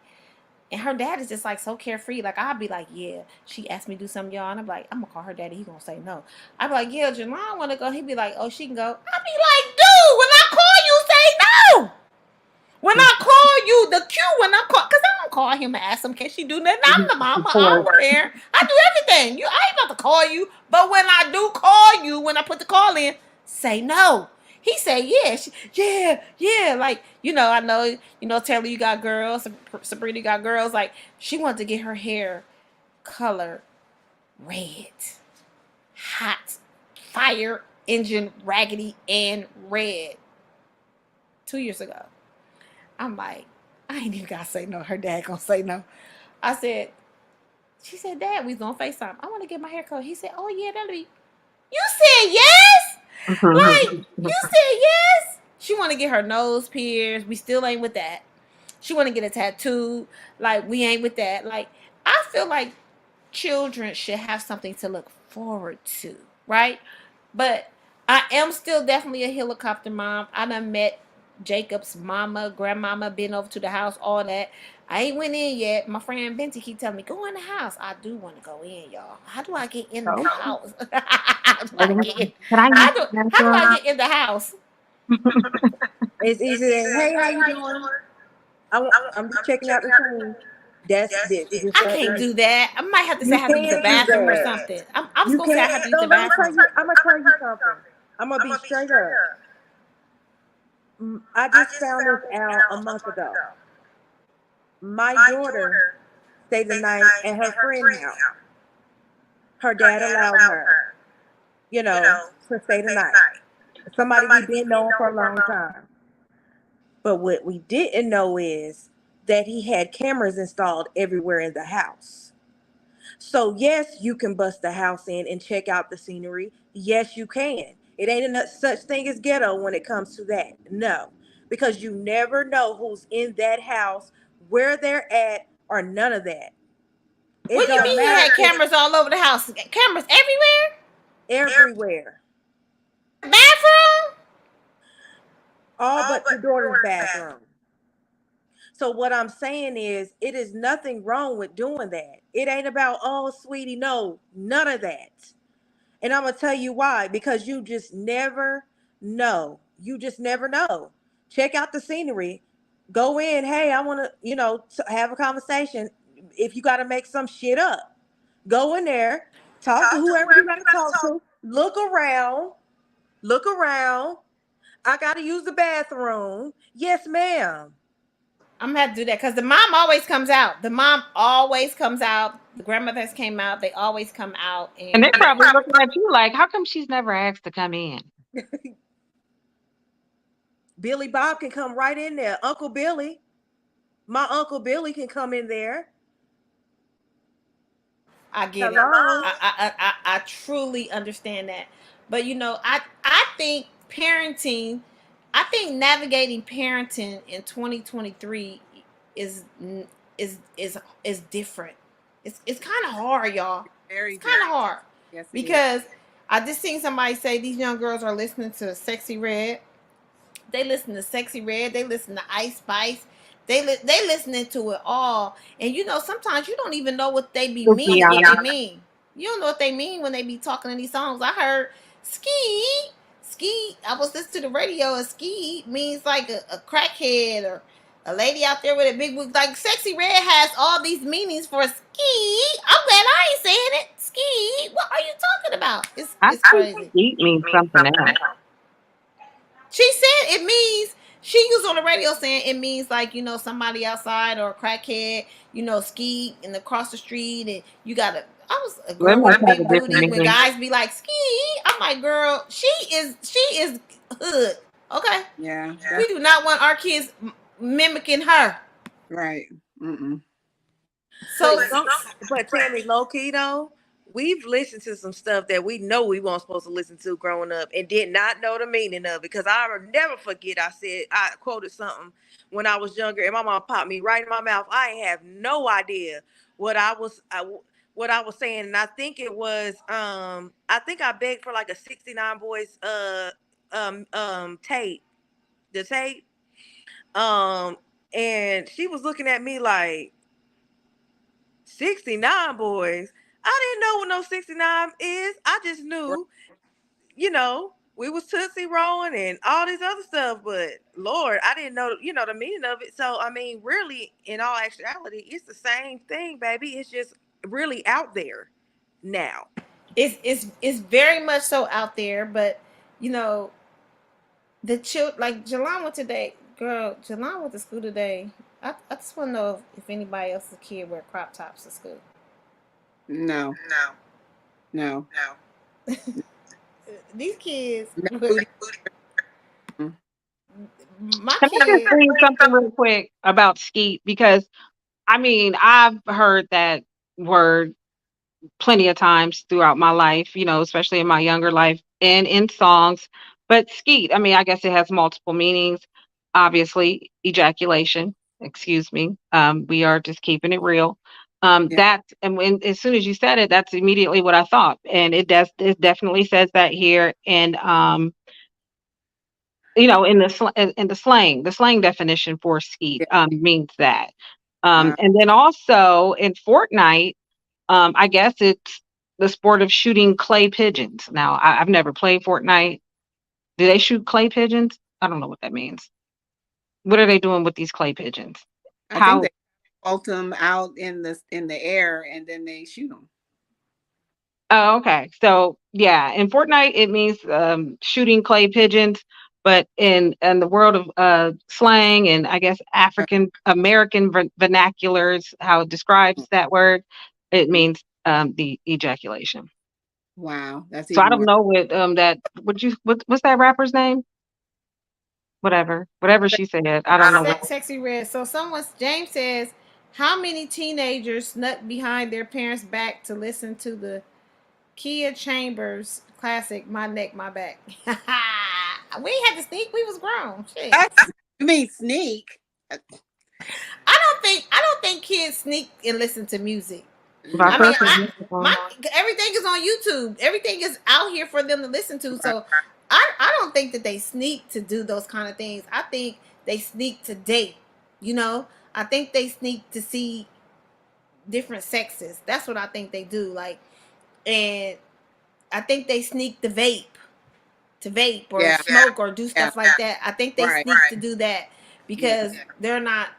and her dad is just like so carefree. Like I'll be like, yeah, she asked me to do something, y'all, and I'm like, I'm gonna call her daddy. He gonna say no. I'd be like, yeah, Jalan wanna go. He'd be like, oh, she can go. I'd be like, dude, when I call you, say no. When I call you, the cue when I call, cause I don't call him and ask him, can she do nothing? I'm the mama. I'm the parent. I do everything. I ain't about to call you, but when I do call you, when I put the call in, say no. He said, yeah, yeah. Like, I know, Taylor, you got girls. Sabrina got girls. Like, she wanted to get her hair colored red. Hot. Fire engine raggedy and red. 2 years ago. I'm like, I ain't even gotta say no. Her dad gonna say no. I said, she said, Dad, we was on FaceTime. I want to get my hair cut. He said, oh yeah, that'll be. You said yes? Like, you said yes? She want to get her nose pierced. We still ain't with that. She want to get a tattoo. Like, we ain't with that. Like, I feel like children should have something to look forward to, right? But I am still definitely a helicopter mom. I done met Jacob's mama, grandmama, been over to the house, all that. I ain't went in yet. My friend Benty keep telling me, go in the house. I do want to go in, y'all. How do I get in the So, house? how do I get in? can I use the How do I bathroom? get in the house? It's easy. Hey, how you doing? I'm just checking out the scene. That's this. You just I start can't there. do that. I might have to say I You have to use the can do bathroom or that. something. I'm You supposed to say I can. have to use No, the let me tell bathroom. you. I'm gonna tell you something. I'm gonna be straight up. I just found this out a month ago. My daughter stayed the night at her friend's house. Her dad allowed her, to stay the night. Somebody we been knowing for a long time. But what we didn't know is that he had cameras installed everywhere in the house. So yes, you can bust the house in and check out the scenery. Yes, you can. It ain't such thing as ghetto when it comes to that. No, because you never know who's in that house, where they're at, or none of that. It What do you don't mean he matter had if cameras all over the house? Cameras everywhere? everywhere, Bathroom? all but the daughter's bathroom. So what I'm saying is, it is nothing wrong with doing that. It ain't about, oh, sweetie, no, none of that. And I'm gonna tell you why. Because you just never know. You just never know. Check out the scenery. Go in. Hey, I want to, have a conversation. If you got to make some shit up, go in there. Talk to whoever you got to talk to. Look around. Look around. I got to use the bathroom. Yes, ma'am. I'm gonna have to do that because the mom always comes out. The mom always comes out. The grandmothers came out. They always come out, And they and probably looking at you like, how come she's never asked to come in? Billy Bob can come right in there. Uncle Billy, my Uncle Billy can come in there. I get it. Hello. I truly understand that. But I think parenting, I think navigating parenting in 2023 is is different. It's kind of hard, y'all. Very It's kind of different. hard Yes, it is. because I just seen somebody say these young girls are listening to Sexy Red. They listen to Sexy Red. They listen to Ice Spice. They listening to it all, and sometimes you don't even know what they be Goofy meaning. What on they it. mean, you don't know what they mean when they be talking in these songs. I heard ski. I was listening to the radio, and ski means like a crackhead or a lady out there with a big wig. Like Sexy Red has all these meanings for ski. I'm glad I ain't saying it. Ski. What are you talking about? I It's think crazy. eat means something else. She said it means she was on the radio saying it means like somebody outside or a crackhead, ski and across the street, and you gotta. I was a Well, it girl with must a have a big different booty. When meaning. guys be like ski, I'm like, girl, she is hood. Okay, Yeah, we do not want our kids mimicking her. right. Mm-mm. So But Tammy, low key though, we've listened to some stuff that we know we weren't supposed to listen to growing up and did not know the meaning of it. Because I will never forget, I quoted something when I was younger, and my mom popped me right in my mouth. I have no idea what what I was saying, and I think it was I think I begged for like a 69 Boys tape, the tape, and she was looking at me like, 69 Boys. I didn't know what no 69 is. I just knew, we was Tootsie Rolling and all this other stuff, but Lord, I didn't know, the meaning of it. So I mean, really, in all actuality, it's the same thing, baby. It's just really out there now. It's very much so out there, but you know, the like Jalon went today. Girl, Jalon went to school today. I just want to know if anybody else's kid wear crop tops to school. No. These kids, No. my Can I just kid. say something real quick about skeet? Because I mean, I've heard that word plenty of times throughout my life, especially in my younger life and in songs. But skeet, I mean, I guess it has multiple meanings. Obviously, ejaculation. Excuse me. We are just keeping it real. Yeah. That and when as soon as you said it, that's immediately what I thought, and it definitely says that here, and in the slang definition for skeet Yeah. means that. Wow. And then also in Fortnite, I guess it's the sport of shooting clay pigeons. Now, I've never played Fortnite. Do they shoot clay pigeons? I don't know what that means. What are they doing with these clay pigeons? I think How? they bolt them out in the air and then they shoot them. Oh, okay. So yeah, in Fortnite it means shooting clay pigeons, but in the world of slang and I guess African American vernaculars, how it describes that word, it means the ejaculation. Wow, that's So I even don't worse. know what's that rapper's name? Whatever she said. I don't know what. Sexy Red. So James says, how many teenagers snuck behind their parents' back to listen to the Kia Chambers classic "My Neck, My Back"? We ain't had to sneak. We was grown. Shit. You mean sneak? I don't think kids sneak and listen to music. My I mean, first was everything is on YouTube. Everything is out here for them to listen to. So I don't think that they sneak to do those kind of things. I think they sneak to date. I think they sneak to see different sexes. That's what I think they do. Like, and I think they sneak to vape or smoke or do stuff like that. I think they sneak to do that because they're not,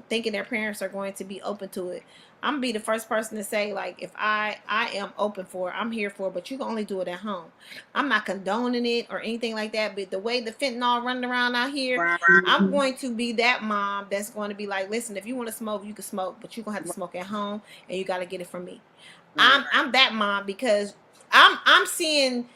thinking their parents are going to be open to it. I'm gonna be the first person to say, like, if I am open for it, I'm here for it, but you can only do it at home. I'm not condoning it or anything like that, but the way the fentanyl running around out here, I'm going to be that mom that's going to be like, listen, if you want to smoke, you can smoke, but you're gonna have to smoke at home and you got to get it from me. I'm that mom because I'm seeing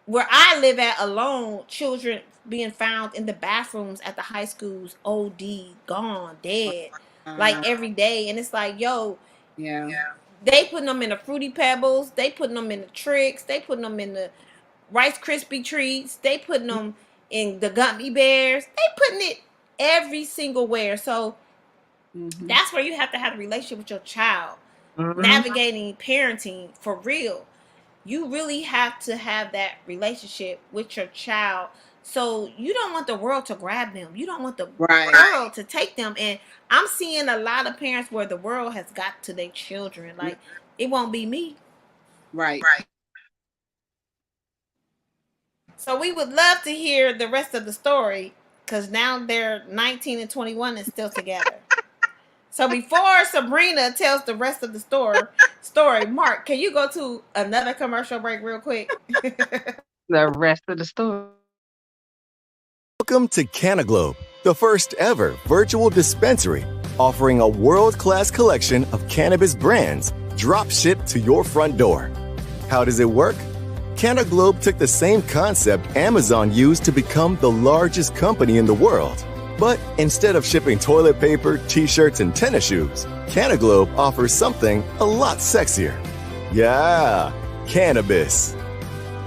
where I live at alone, children being found in the bathrooms at the high schools, OD, gone, dead, like every day. And it's like, yo, they putting them in the Fruity Pebbles, they putting them in the Tricks, they putting them in the Rice Krispie treats, they putting them in the gummy bears, they putting it every single where. So that's where you have to have a relationship with your child, navigating parenting for real. You really have to have that relationship with your child. So you don't want the world to grab them. You don't want the world to take them. And I'm seeing a lot of parents where the world has got to their children. Like, it won't be me. Right. So we would love to hear the rest of the story because now they're 19 and 21 and still together. So before Sabrina tells the rest of the story, Mark, can you go to another commercial break real quick? The rest of the story. Welcome to Canaglobe, the first ever virtual dispensary offering a world-class collection of cannabis brands drop shipped to your front door. How does it work? Canaglobe took the same concept Amazon used to become the largest company in the world. But instead of shipping toilet paper, t-shirts, and tennis shoes, Canaglobe offers something a lot sexier. Yeah, cannabis.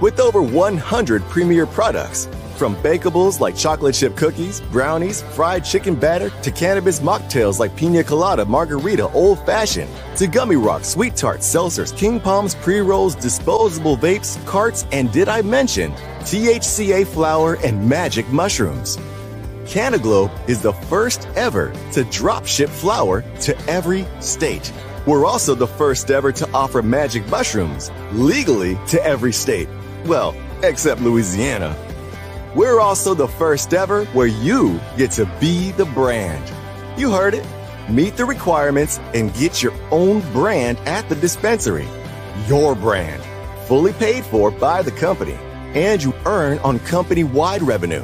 With over 100 premier products, from bakables like chocolate chip cookies, brownies, fried chicken batter, to cannabis mocktails like pina colada, margarita, old fashioned, to gummy rocks, sweet tarts, seltzers, king palms, pre-rolls, disposable vapes, carts, and did I mention THCA flower and magic mushrooms? Canaglobe is the first ever to drop ship flower to every state. We're also the first ever to offer magic mushrooms legally to every state. Well, except Louisiana. We're also the first ever where you get to be the brand. You heard it. Meet the requirements and get your own brand at the dispensary. Your brand, fully paid for by the company, and you earn on company-wide revenue.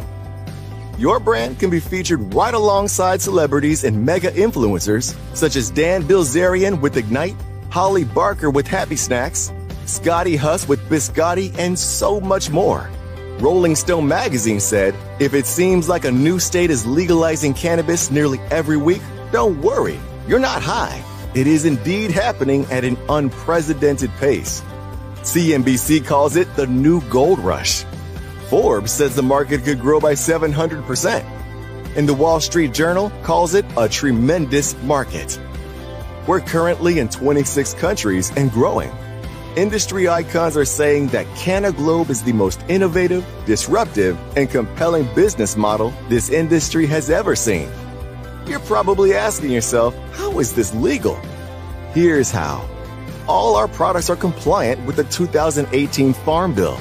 Your brand can be featured right alongside celebrities and mega influencers such as Dan Bilzerian with Ignite, Holly Barker with Happy Snacks, Scotty Huss with Biscotti, and so much more. Rolling Stone magazine said, if it seems like a new state is legalizing cannabis nearly every week, don't worry, you're not high. It is indeed happening at an unprecedented pace. CNBC calls it the new gold rush. Forbes says the market could grow by 700%. And the Wall Street Journal calls it a tremendous market. We're currently in 26 countries and growing. Industry icons are saying that Canaglobe is the most innovative, disruptive, and compelling business model this industry has ever seen. You're probably asking yourself, how is this legal? Here's how. All our products are compliant with the 2018 Farm Bill.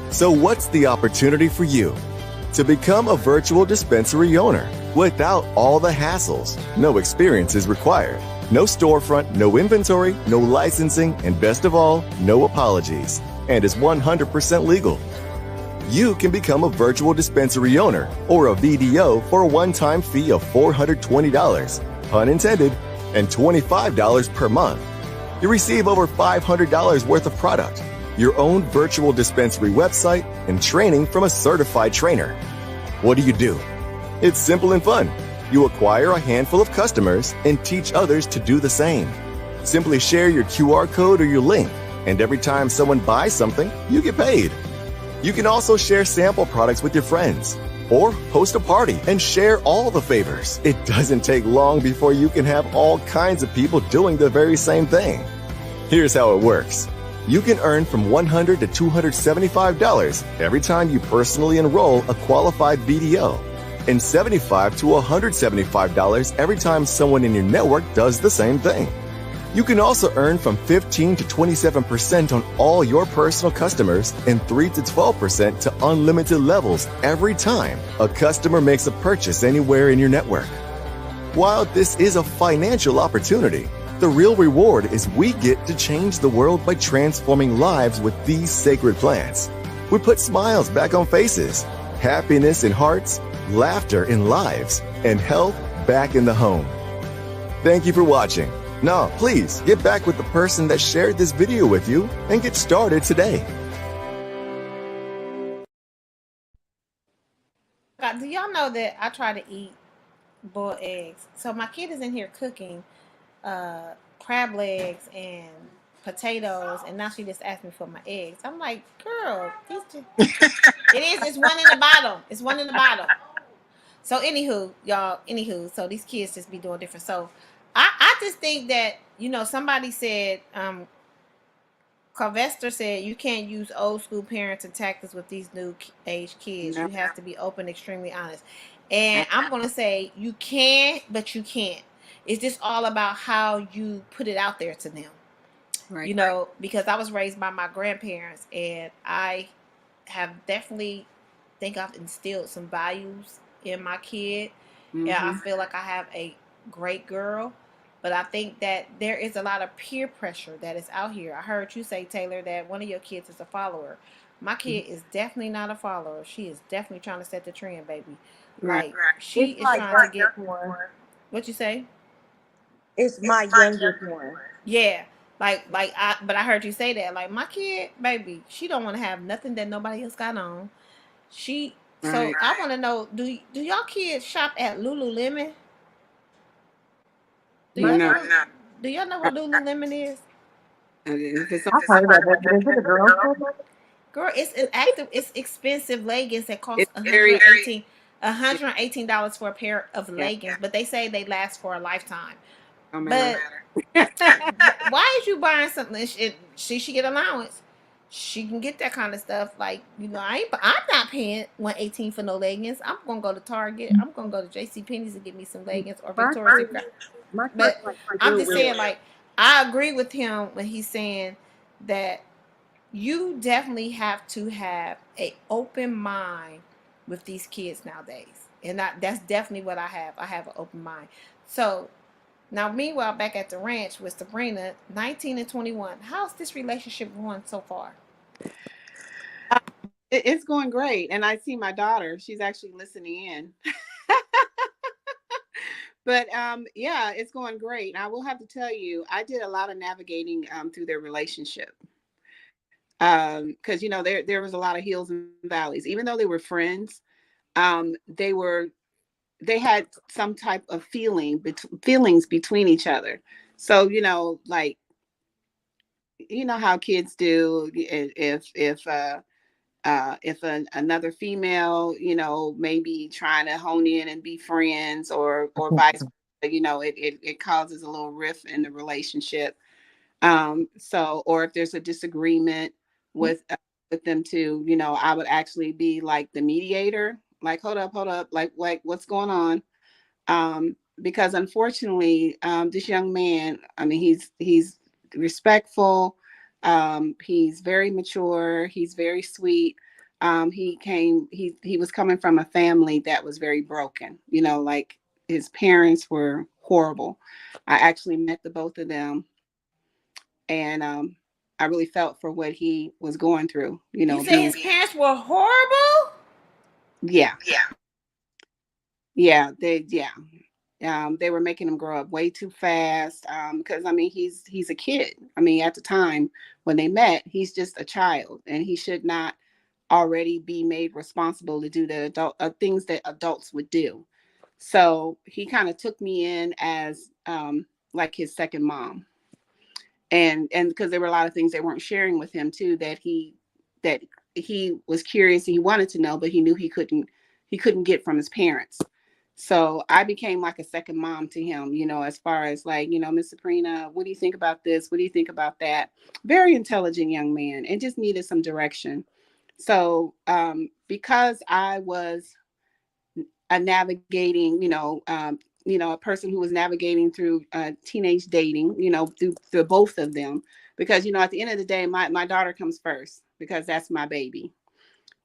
So what's the opportunity for you? To become a virtual dispensary owner without all the hassles. No experience is required. No storefront, no inventory, no licensing, and best of all, no apologies. And is 100% legal. You can become a virtual dispensary owner or a VDO for a one-time fee of $420, pun intended, and $25 per month. You receive over $500 worth of product, your own virtual dispensary website, and training from a certified trainer. What do? It's simple and fun. You acquire a handful of customers and teach others to do the same. Simply share your QR code or your link, and every time someone buys something, you get paid. You can also share sample products with your friends, or host a party and share all the favors. It doesn't take long before you can have all kinds of people doing the very same thing. Here's how it works. You can earn from $100 to $275 every time you personally enroll a qualified VDO, and $75 to $175 every time someone in your network does the same thing. You can also earn from 15 to 27% on all your personal customers and 3 to 12% to unlimited levels every time a customer makes a purchase anywhere in your network. While this is a financial opportunity, the real reward is we get to change the world by transforming lives with these sacred plants. We put smiles back on faces, happiness in hearts, laughter in lives, and health back in the home. Thank you for watching. Now, please get back with the person that shared this video with you and get started today. God, do y'all know that I try to eat boiled eggs? So my kid is in here cooking crab legs and potatoes, and now she just asked me for my eggs. I'm like, girl, these just, it is. It's one in the bottom. It's one in the bottom. So anywho, y'all, so these kids just be doing different. So I just think that, somebody said, Carvester said you can't use old school parenting tactics with these new age kids. No. You have to be open, extremely honest. And I'm gonna say you can, but you can't. It's just all about how you put it out there to them. Right. Because I was raised by my grandparents, and I have definitely think I've instilled some values in my kid. Yeah, I feel like I have a great girl, but I think that there is a lot of peer pressure that is out here. I heard you say, Taylor, that one of your kids is a follower. My kid is definitely not a follower. She is definitely trying to set the trend, baby. Like, she is trying to get more. What you say? It's my youngest one. Yeah. But I heard you say that. Like, my kid, baby, she don't want to have nothing that nobody else got on. So I want to know, do y'all kids shop at Lululemon? Do y'all know what Lululemon is? If it's I've heard of it, but is it a girl's program? Girl, it's an active, it's expensive leggings that cost it's very, $118 for a pair of yeah, leggings, but they say they last for a lifetime. no matter. But why is you buying something? She should get allowance. She can get that kind of stuff. Like, I'm not paying 118 for no leggings. I'm gonna go to Target. I'm gonna go to JC Penney's and get me some leggings or My Victoria's church, Secret. my church But like my I'm just Goodwill. saying, like, I agree with him when he's saying that you definitely have to have a open mind with these kids nowadays, and that's definitely what I have. I have an open mind. So now, meanwhile, back at the ranch with Sabrina, 19 and 21, how's this relationship going so far? It's going great, and I see my daughter. She's actually listening in. But yeah, it's going great. I will have to tell you, I did a lot of navigating through their relationship. Because there was a lot of hills and valleys. Even though they were friends, they had some type of feelings between each other. So like how kids do. If another female, maybe trying to hone in and be friends, or vice versa, it causes a little rift in the relationship. So, or if there's a disagreement with with them too, I would actually be like the mediator, like, hold up, like what's going on? Because unfortunately, this young man, I mean, he's respectful, he's very mature, he's very sweet. He was coming from a family that was very broken, like his parents were horrible. I actually met the both of them, and I really felt for what he was going through, You say being, his parents were horrible? yeah, yeah. They were making him grow up way too fast. Because I mean, he's a kid. I mean, at the time when they met, he's just a child, and he should not already be made responsible to do the adult things that adults would do. So he kind of took me in as like his second mom, and because there were a lot of things they weren't sharing with him too, that he was curious, he wanted to know, but he knew he couldn't get from his parents. So I became like a second mom to him, as far as like, Miss Sabrina, what do you think about this? What do you think about that? Very intelligent young man, and just needed some direction. So because I was a navigating, a person who was navigating through teenage dating, through both of them, because at the end of the day, my daughter comes first because that's my baby.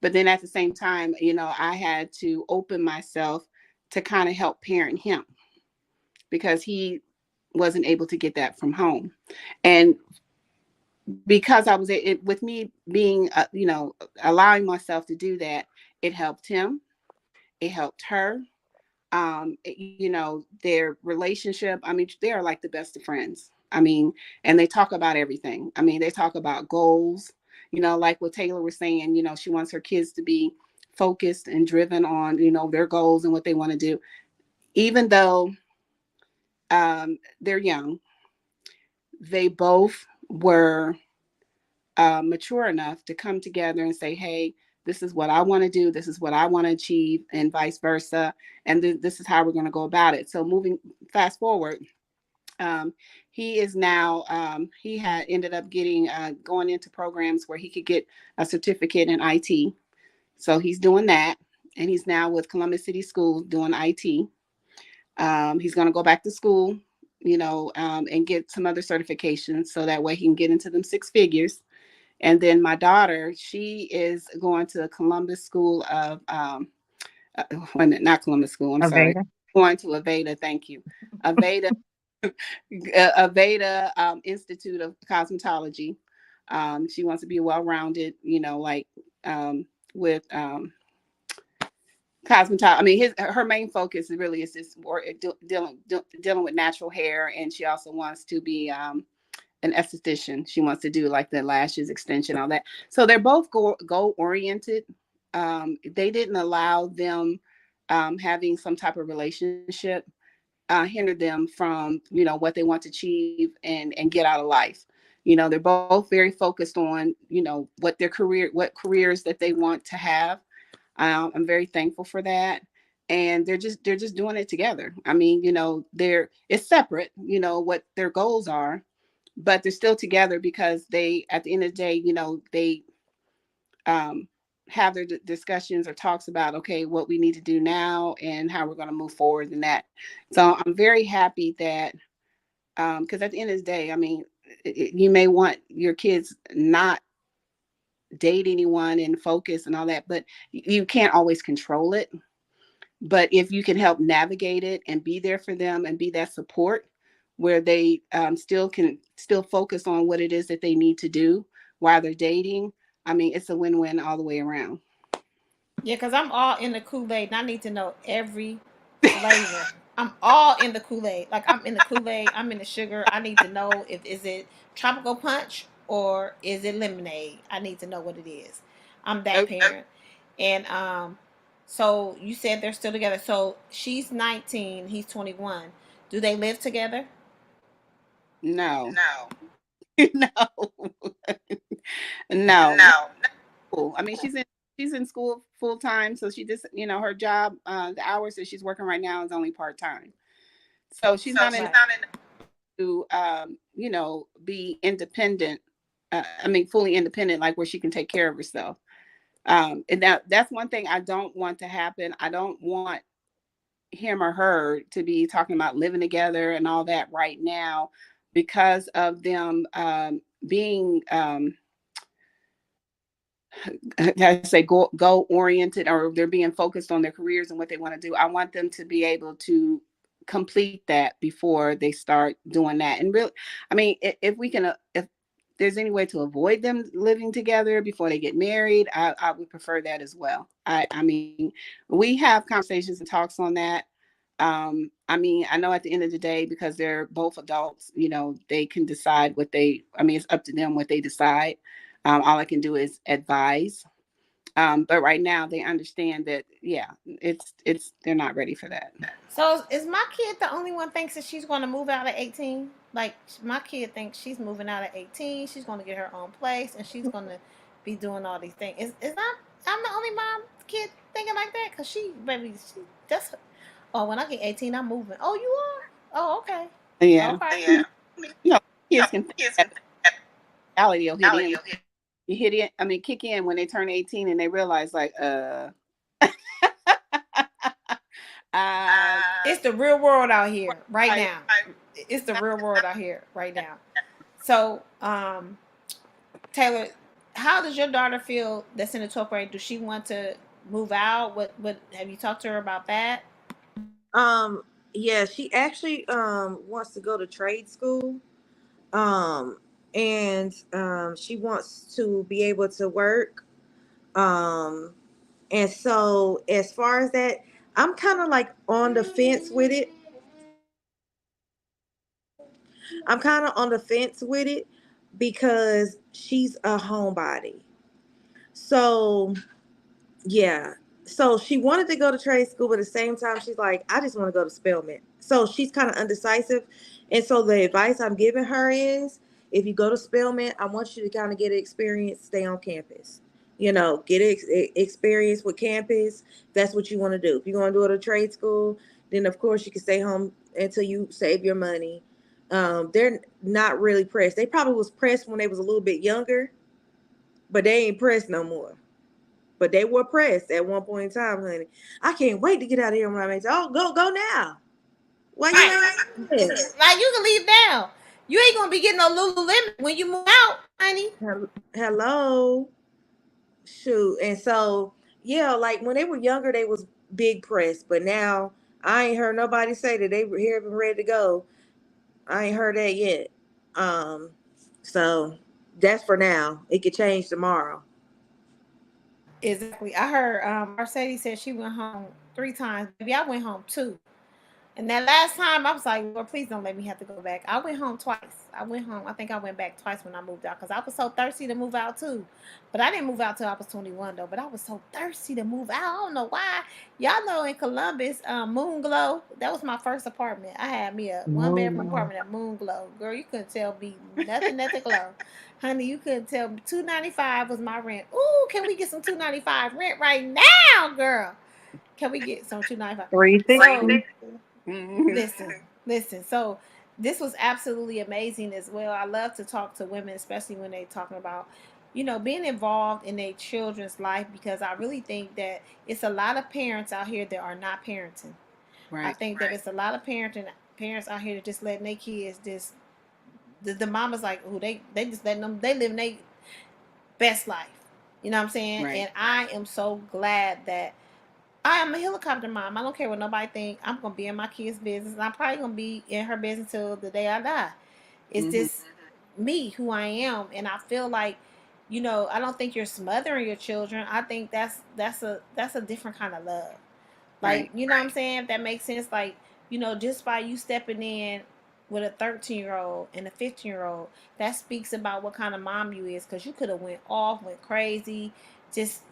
But then at the same time, I had to open myself to kind of help parent him, because he wasn't able to get that from home. And because with me being, allowing myself to do that, it helped him, it helped her. Their relationship, I mean, they are like the best of friends. I mean, and they talk about everything. I mean, they talk about goals, like what Taylor was saying, she wants her kids to be focused and driven on, their goals and what they want to do. Even though they're young, they both were mature enough to come together and say, hey, this is what I want to do, this is what I want to achieve, and vice versa. And this is how we're going to go about it. So moving fast forward, he is now, he had ended up getting, going into programs where he could get a certificate in IT. So he's doing that. And he's now with Columbus City Schools doing IT. He's going to go back to school, and get some other certifications so that way he can get into them six figures. And then my daughter, she is going to the Columbus School of, not Columbus School, I'm sorry, Aveda. going to Aveda, thank you. Aveda, Aveda Institute of Cosmetology. She wants to be well-rounded, like with cosmetology. I mean, her main focus really is just more dealing with natural hair, and she also wants to be an esthetician. She wants to do like the lashes extension, all that. So they're both goal oriented. They didn't allow them having some type of relationship hinder them from what they want to achieve and get out of life. They're both very focused on, what careers that they want to have. I'm very thankful for that. And they're just doing it together. I mean, it's separate, what their goals are, but they're still together because they, at the end of the day, they um, have their discussions or talks about, okay, what we need to do now and how we're going to move forward in that. So I'm very happy that, because at the end of the day, I mean, you may want your kids not date anyone and focus and all that, but you can't always control it. But if you can help navigate it and be there for them and be that support where they still can still focus on what it is that they need to do while they're dating, I mean, it's a win-win all the way around. Yeah, because I'm all in the Kool-Aid and I need to know every flavor. I'm all in the Kool-Aid. Like I'm in the Kool-Aid, I'm in the sugar. I need to know if is it tropical punch or is it lemonade. I need to know what it is. I'm that Okay. parent. And so you said they're still together. So she's 19, he's 21. Do they live together? No. No. No. No. Cool. I mean, she's in school full time, so she just, her job, the hours that she's working right now is only part time. So she's not in Right. to be independent. I mean, fully independent, like where she can take care of herself. And that's one thing I don't want to happen. I don't want him or her to be talking about living together and all that right now because of them being I say go oriented, or they're being focused on their careers and what they want to do. I want them to be able to complete that before they start doing that. And really, I mean, if we can, if there's any way to avoid them living together before they get married, I would prefer that as well. I mean, we have conversations and talks on that. I mean, I know at the end of the day, because they're both adults, they can decide what I mean, it's up to them what they decide. All I can do is advise. But right now they understand that, yeah, they're not ready for that. So is my kid the only one thinks that she's going to move out at 18? Like my kid thinks she's moving out at 18. She's going to get her own place and she's going to be doing all these things. Is not I'm the only mom kid thinking like that? Cause she that's oh when I get 18 I'm moving. Oh you are? Oh okay. Yeah. Okay. Yeah. Kids can think that reality will hit in. You hit it. I mean, kick in when they turn 18 and they realize, like, It's the real world out here right now. It's the real world out here right now. So, Taylor, how does your daughter feel that's in the 12th grade? Does she want to move out? What have you talked to her about that? Um, yeah, she actually wants to go to trade school. Um, and she wants to be able to work. Um, and so as far as that, I'm kind of like on the fence with it. I'm kind of on the fence with it because she's a homebody. So yeah. So she wanted to go to trade school, but at the same time, she's like, I just want to go to Spelman. So she's kind of undecisive. And so the advice I'm giving her is if you go to Spelman, I want you to kind of get experience, stay on campus. Get experience with campus. That's what you want to do. If you want to do it at a trade school, then of course you can stay home until you save your money. They're not really pressed. They probably was pressed when they was a little bit younger, but they ain't pressed no more. But they were pressed at one point in time, honey. I can't wait to get out of here when I make. Oh, go now. Why you ain't? Like you can leave now. You ain't gonna be getting no Lululemon when you move out, honey. Hello. Shoot. And so, yeah, like when they were younger, they was big pressed. But now I ain't heard nobody say that they were here and ready to go. I ain't heard that yet. Um, so that's for now. It could change tomorrow. Exactly. I heard Mercedes said she went home 3 times. Maybe I went home 2. And that last time, I was like, Lord, please don't let me have to go back. I went home twice. I went home. I think I went back twice when I moved out because I was so thirsty to move out too. But I didn't move out till I was 21 though. But I was so thirsty to move out. I don't know why. Y'all know in Columbus, Moon Glow. That was my first apartment. I had me a one bedroom No. apartment at Moon Glow. Girl, you couldn't tell me nothing at the glow. Honey, you couldn't tell me. $2.95 was my rent. Ooh, can we get some $2.95 rent right now, girl? Can we get some 295? So 360. Mhm. listen. So this was absolutely amazing as well. I love to talk to women, especially when they talking about, being involved in their children's life because I really think that it's a lot of parents out here that are not parenting. I Right. think that it's a lot of parents out here that just letting their kids just the mamas like who they just letting them they living their best life. You know what I'm saying? Right. And I am so glad that I am a helicopter mom. I don't care what nobody think. I'm gonna be in my kid's business, and I'm probably gonna be in her business till the day I die. It's Mhm. just me, who I am, and I feel like, I don't think you're smothering your children. I think that's a different kind of love. Like, Right. what I'm saying? If that makes sense, like, just by you stepping in with a 13-year-old and a 15-year-old, that speaks about what kind of mom you is. Because you could have went off, went crazy, just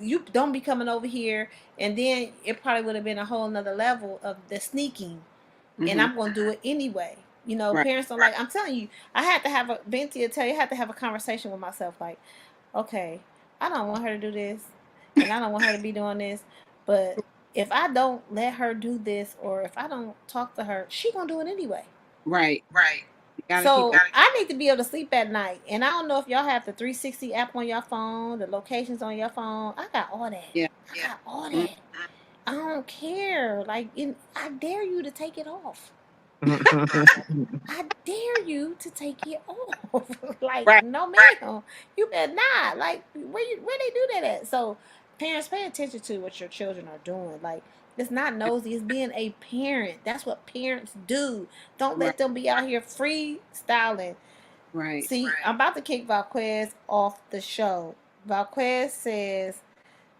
you don't be coming over here, and then it probably would have been a whole nother level of the sneaking, and Mhm. I'm gonna do it anyway. Right. Parents don't like. I'm telling you, I had to have a Binti to tell you, I had to have a conversation with myself. Like, okay, I don't want her to do this, and I don't want her to be doing this, but if I don't let her do this, or if I don't talk to her, she gonna do it anyway. Right. You gotta keep So that. I need to be able to sleep at night. And I don't know if y'all have the 360 app on your phone, the locations on your phone. I got all that. Yeah. I got all Mm. that. I don't care. Like, I dare you to take it off. I dare you to take it off. Like, Right. no ma'am. You better not. Like, where they do that at? So parents, pay attention to what your children are doing. Like, it's not nosy, it's being a parent. That's what parents do. Don't Right. let them be out here freestyling. Right. See, I'm about to kick Valquez off the show. Valquez says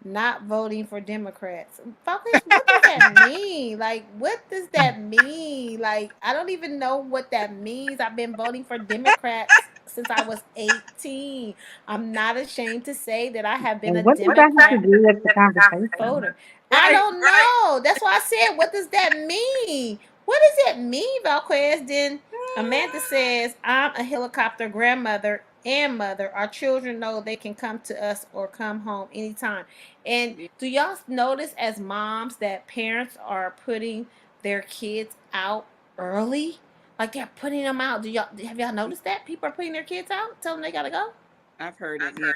not voting for Democrats. Valquez, what does that mean? Like, what does that mean? Like, I don't even know what that means. I've been voting for Democrats since I was 18. I'm not ashamed to say that I have been a And what does that have to Democrat do with the conversation? voter. I Right. don't know. That's why I said, what does that mean? What does it mean, Valquez? Then Amanda says, I'm a helicopter grandmother and mother. Our children know they can come to us or come home anytime. And Yeah. do y'all notice as moms that parents are putting their kids out early? Like they're putting them out. Have y'all noticed that? People are putting their kids out, telling them they gotta go? I've heard it. Yeah.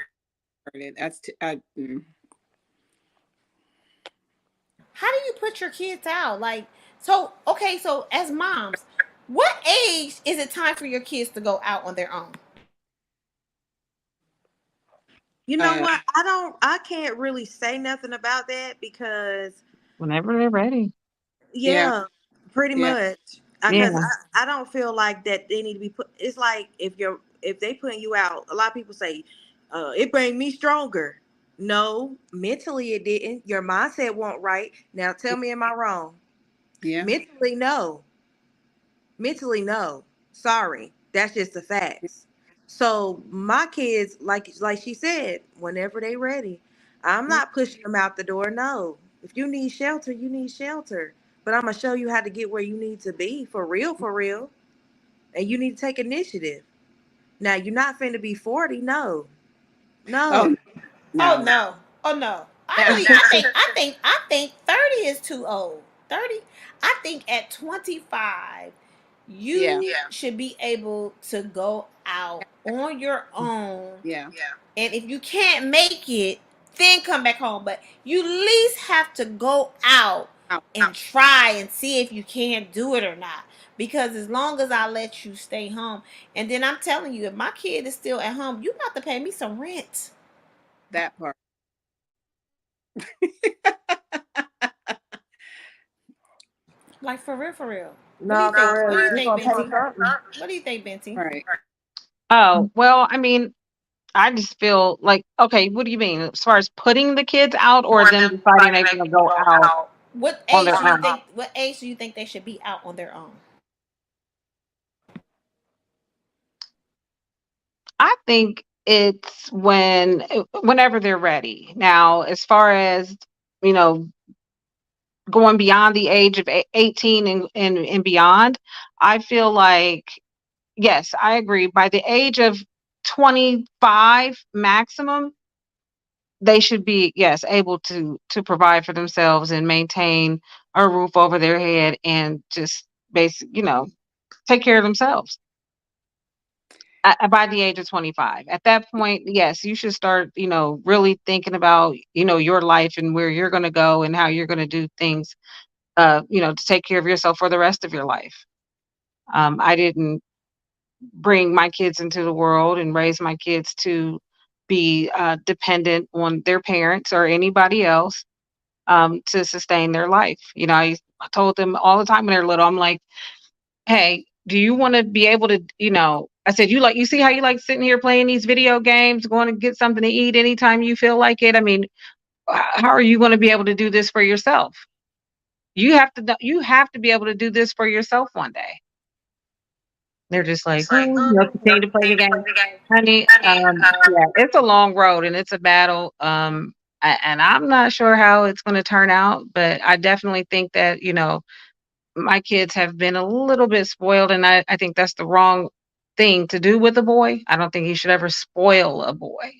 Heard it. How do you put your kids out? Like, so okay, so as moms, what age is it time for your kids to go out on their own? You know Uh. what? I can't really say nothing about that because Whenever they're ready. Yeah. yeah, pretty Yeah. much. Yeah. Because I don't feel like that they need to be put. It's like if they putting you out. A lot of people say, it bring me stronger. No, mentally it didn't. Your mindset wasn't right. Now tell me, am I wrong? Yeah. Mentally, no. Mentally, no. Sorry, that's just the facts. So my kids, like she said, whenever they ready, I'm Yeah. not pushing them out the door. No, if you need shelter, you need shelter. But I'm gonna show you how to get where you need to be for real, and you need to take initiative. Now you're not finna be 40. No, Oh no. Oh no. no. Oh no. I Now. really I think 30 is too old. 30. I think at 25 Yeah. you should be able to go out on your own. Yeah. And if you can't make it, then come back home. But you at least have to go out Out. and try and see if you can do it or not. Because as long as I let you stay home, and then I'm telling you, if my kid is still at home, you got to pay me some rent. That part. Like for real, for real. What do you No, think? for What do real. you You're think, gonna pay Benty? something. What do you think, Benty? Right. Oh, well, I mean, I just feel like, okay, what do you mean? As far as putting the kids out or them deciding they're going to go out? What on age their do you own. think? What age do you think they should be out on their own? I think it's whenever they're ready. Now, as far as, you know, going beyond the age of 18 and beyond, I feel like, yes, I agree. By the age of 25 maximum, they should be, yes, able to provide for themselves and maintain a roof over their head and just basic, take care of themselves. By the age of 25, at that point, yes, you should start, really thinking about, your life and where you're going to go and how you're going to do things, to take care of yourself for the rest of your life. I didn't bring my kids into the world and raise my kids to be dependent on their parents or anybody else, to sustain their life. I told them all the time when they're little, I'm like, hey, do you want to be able to, I said, you see how you like sitting here playing these video games, going to get something to eat anytime you feel like it? I mean, how are you going to be able to do this for yourself? You have to be able to do this for yourself one day. They're just like, oh, continue to play the game. Honey, yeah, it's a long road and it's a battle. And I'm not sure how it's going to turn out, but I definitely think that, my kids have been a little bit spoiled, and I think that's the wrong thing to do with a boy. I don't think you should ever spoil a boy.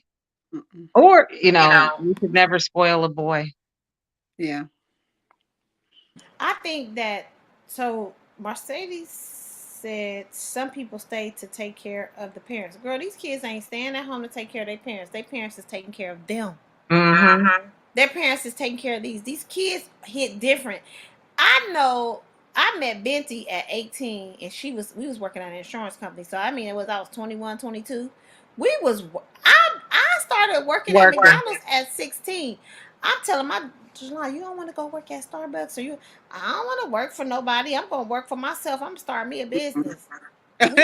Mm-mm. Or, you should never spoil a boy. Yeah. I think that so Mercedes said some people stay to take care of the parents. Girl, these kids ain't staying at home to take care of their parents. Their parents is taking care of them. Mhm. Their parents is taking care of these. These kids hit different. I know I met Benty at 18 and we was working at an insurance company. So I mean I was 21, 22. We was I started working at Working. McDonald's at 16. I'm telling my July, you don't want to go work at Starbucks or you I don't want to work for nobody. I'm gonna work for myself. I'm gonna start me a business. When?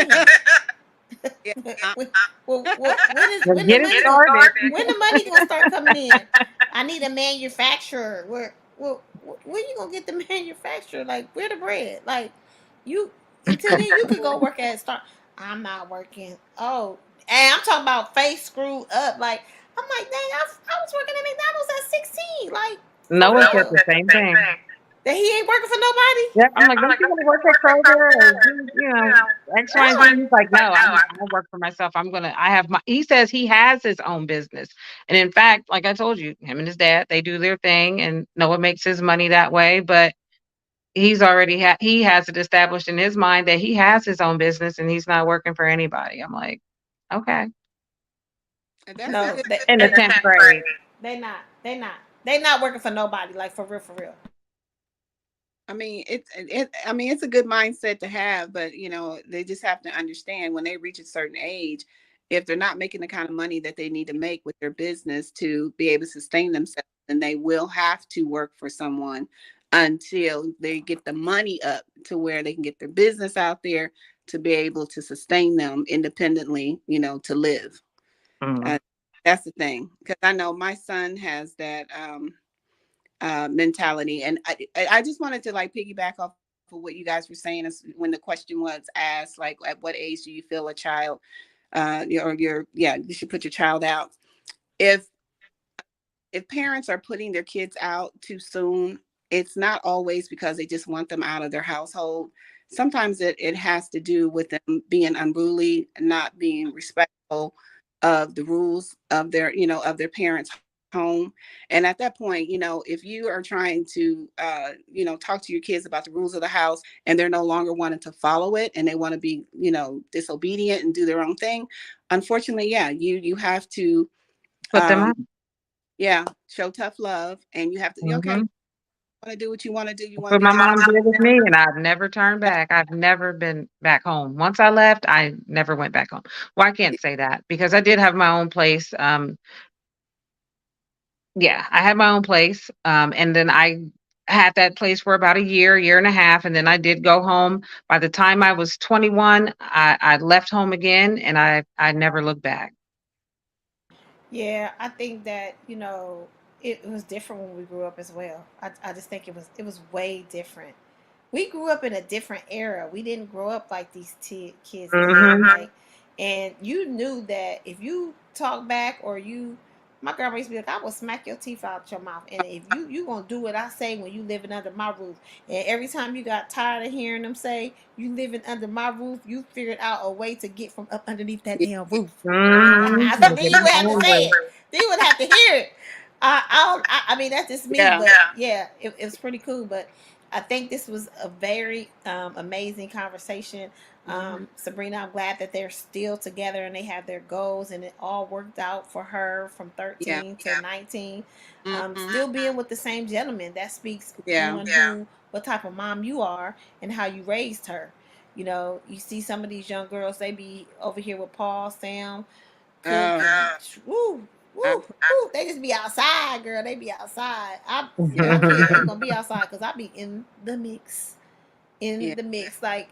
Yeah. when, when the Get it money gonna started. when the money gonna start coming in? I need a manufacturer. Where you gonna get the manufacturer? Like where the bread? Like you until then you could go work at Star. I'm not working. Oh, and I'm talking about face screwed up. Like I'm like, dang, I was working at McDonald's at 16. Like for Noah said real. the same thing. That he ain't working for nobody. Yep. I'm like, don't you want to work at Kroger or do, X, Y, and Z? He's like, no, I work for myself. I have he says he has his own business. And in fact, like I told you, him and his dad, they do their thing and Noah makes his money that way. But he has it established in his mind that he has his own business and he's not working for anybody. I'm like, okay. And that's a No, good. In the 10th grade. they not. They not. They not working for nobody. Like for real, for real. I mean, I mean, it's a good mindset to have, but they just have to understand when they reach a certain age, if they're not making the kind of money that they need to make with their business to be able to sustain themselves, then they will have to work for someone until they get the money up to where they can get their business out there to be able to sustain them independently, to live. Mm. Uh, that's the thing, because I know my son has that. Mentality. And I just wanted to like piggyback off of what you guys were saying when the question was asked, like, at what age do you feel a child, you should put your child out. If parents are putting their kids out too soon, it's not always because they just want them out of their household. Sometimes it has to do with them being unruly, not being respectful of the rules of their parents' home. And at that point, if you are trying to talk to your kids about the rules of the house and they're no longer wanting to follow it and they want to be disobedient and do their own thing, unfortunately, yeah, you have to Put them um out. yeah, show tough love, and you have to, okay, Mhm. want to do what you want to do. You That's want to what be my your mom own. did with me, and I've never turned back. I've never been back home. Once I left, I never went back home. Well, I can't say that because I did have my own place. Yeah, I had my own place, and then I had that place for about a year and a half, and then I did go home. By the time I was 21, I left home again, and I never looked back. Yeah, I think that it was different when we grew up as well. I just think it was way different. We grew up in a different era. We didn't grow up like these kids did. Mm-hmm. Like, and you knew that if you talk back or you, my grandma used to be like, I will smack your teeth out your mouth. And if you gonna do what I say when you living under my roof, and every time you got tired of hearing them say you living under my roof, you figured out a way to get from up underneath that Yeah. damn roof. Mm-hmm. I said, then Get you my would have to own say way. it. Then you would have to hear it. I mean, that's just me, Yeah. but yeah, it was pretty cool. But I think this was a very amazing conversation. Hmm. Sabrina, I'm glad that they're still together and they have their goals and it all worked out for her from Yeah. 13 to 19. Hmm. Still being with the same gentleman, that speaks Yeah. on what type of mom you are and how you raised her. You know, you see some of these young girls, they be over here with Paul, Sam, cook, Oh, and woo, I woo, put, woo. They just be outside, girl. They be outside. yeah. My kids ain't gonna be outside because I be in the mix. In Yeah. the mix. Like,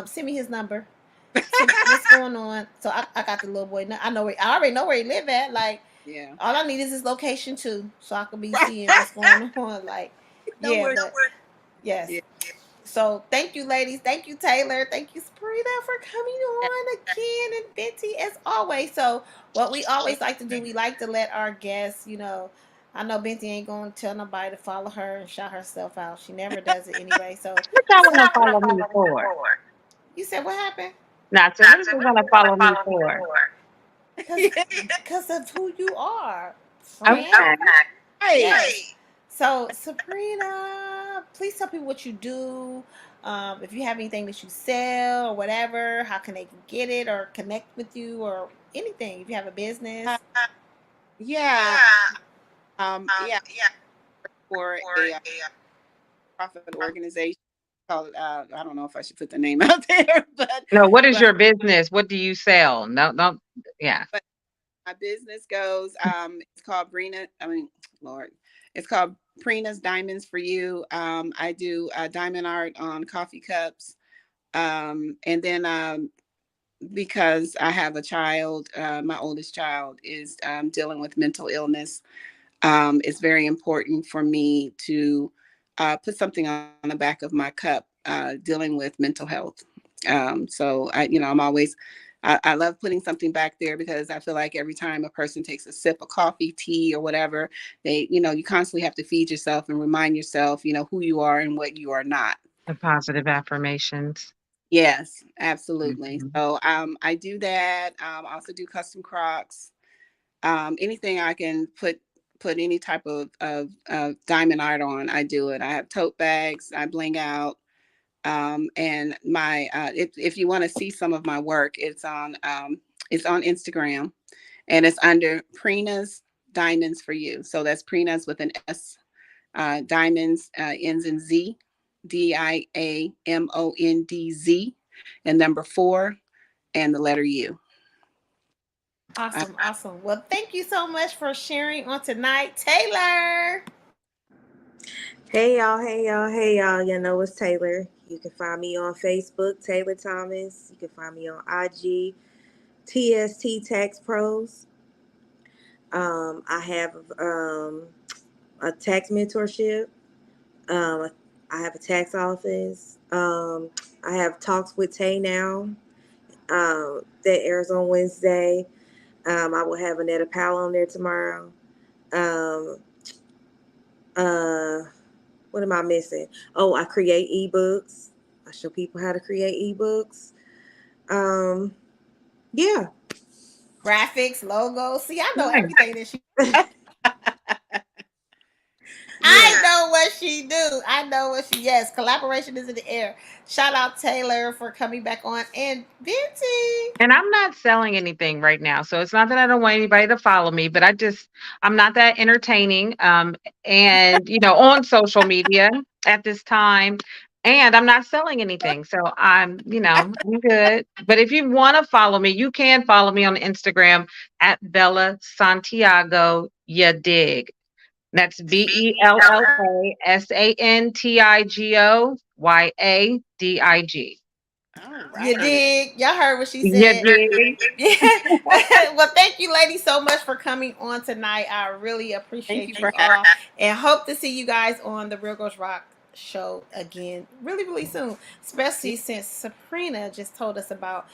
send me his number. What's going on? So I got the little boy. I know. I already know where he live at. Like, Yeah. all I need is his location too, so I can be seeing what's going on. Like, No yeah, worries. but yes. Yeah. So thank you, ladies. Thank you, Taylor. Thank you, Sabrina, for coming on again, and Betty as always. So what we always like to do, we like to let our guests, I know Benty ain't gonna tell nobody to follow her and shout herself out. She never does it anyway. So What y'all want to follow me for? you said what happened? Now, so what do you want to follow me for? Cause because of who you are, friend. Okay. Hey. Yes. So, Sabrina, please tell people what you do. If you have anything that you sell or whatever, how can they get it or connect with you or anything? If you have a Uh, business. yeah. Yeah. For a profit organization called. I don't know if I should put the name out there, No, what is but your business? What do you sell? No, no, yeah. but my business goes. It's called Brina. I mean, Lord, it's called Prina's Diamonds for You. I do diamond art on coffee cups. And then because I have a child, my oldest child is dealing with mental illness. It's very important for me to put something on the back of my cup dealing with mental health. So I'm always, I love putting something back there because I feel like every time a person takes a sip of coffee, tea, or whatever, you constantly have to feed yourself and remind yourself, who you are and what you are not. The positive affirmations. Yes, absolutely. Mhm. So I do that. I also do custom Crocs. Anything I can put any type of diamond art on, I do it. I have tote bags, I bling out. And my if you want to see some of my work, it's on Instagram and it's under Prina's Diamonds for You. So that's Prina's with an S. Diamonds ends in Z, DIAMONDZ, and number 4 and the letter U. Uh, Awesome, awesome. Well, thank you so much for sharing on tonight, Taylor. Hey y'all, hey y'all, hey y'all. You know it's Taylor. You can find me on Facebook, Taylor Thomas. You can find me on IG, TST Tax Pros. I have a tax mentorship. Um, I have a tax office. I have talks with Tay now. That airs on Wednesday. I will have Annetta Powell on there tomorrow. Um, uh, what am I missing? Oh, I create ebooks. I show people how to create ebooks. Um, yeah. Graphics, logos. See, I know Nice. everything that she. yeah. I know what she do. I know what she. Yes, collaboration is in the air. Shout out Taylor for coming back on and Binty. And I'm not selling anything right now. So it's not that I don't want anybody to follow me, but I'm not that entertaining. And on social media at this time. And I'm not selling anything. So I'm good. But if you want to follow me, you can follow me on Instagram at Bella Santiago. Ya dig. That's BELLASANTIGOYADIG. All You right. dig? Y'all heard what she You said. dig? Yeah. Well, thank you, ladies, so much for coming on tonight. I really Thank you appreciate for you all and hope to see you guys on the Real Girls Rock show again really, really soon. having Especially since Sabrina just told us about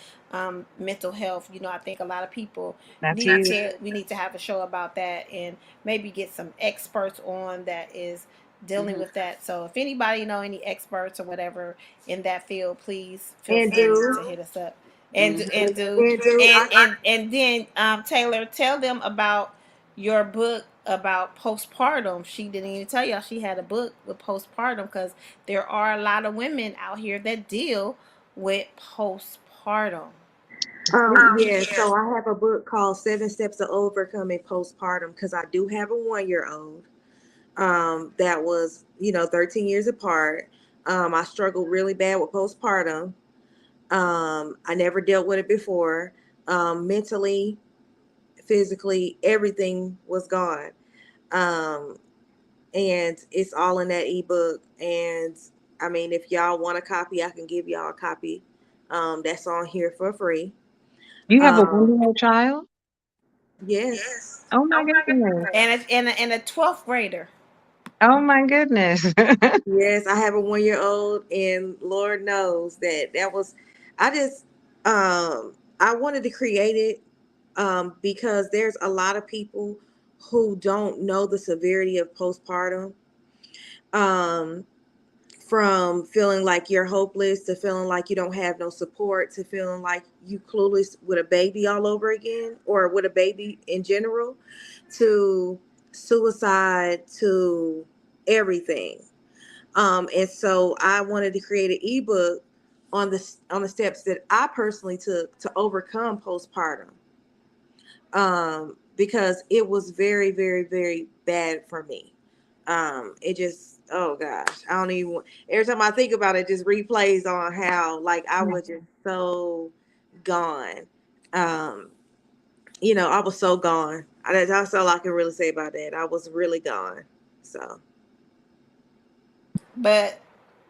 mental health. You know, I think a lot of people That's need huge. to, we need to have a show about that and maybe get some experts on that is dealing me. with that. So if anybody know any experts or whatever in that field, please feel And free do to hit us up. Hmm. And do and do and then Taylor, tell them about your book about postpartum. She didn't even tell y'all she had a book with postpartum because there are a lot of women out here that deal with postpartum. Yeah, so I have a book called Seven Steps to Overcoming Postpartum because I do have a 1 year old that was, 13 years apart. I struggled really bad with postpartum. I never dealt with it before. Mentally, physically, everything was gone. Um, and it's all in that ebook. And I mean, if y'all want a copy, I can give y'all a copy. That's on here for free. You have a Um, 1-year-old child? yes. Oh my goodness. And a 12th grader. Oh my goodness. Yes, I have a 1 year old, and Lord knows that was, I just, I wanted to create it, because there's a lot of people who don't know the severity of postpartum, um, from feeling like you're hopeless to feeling like you don't have no support to feeling like you clueless with a baby all over again or with a baby in general to suicide to everything. And so I wanted to create an ebook on the steps that I personally took to overcome postpartum. Because it was very, very, very bad for me. It just, oh gosh, I don't even. Every time I think about it, just replays on how like I was just so gone. Um, I was so gone. That's all I can really say about that. I was really gone. So But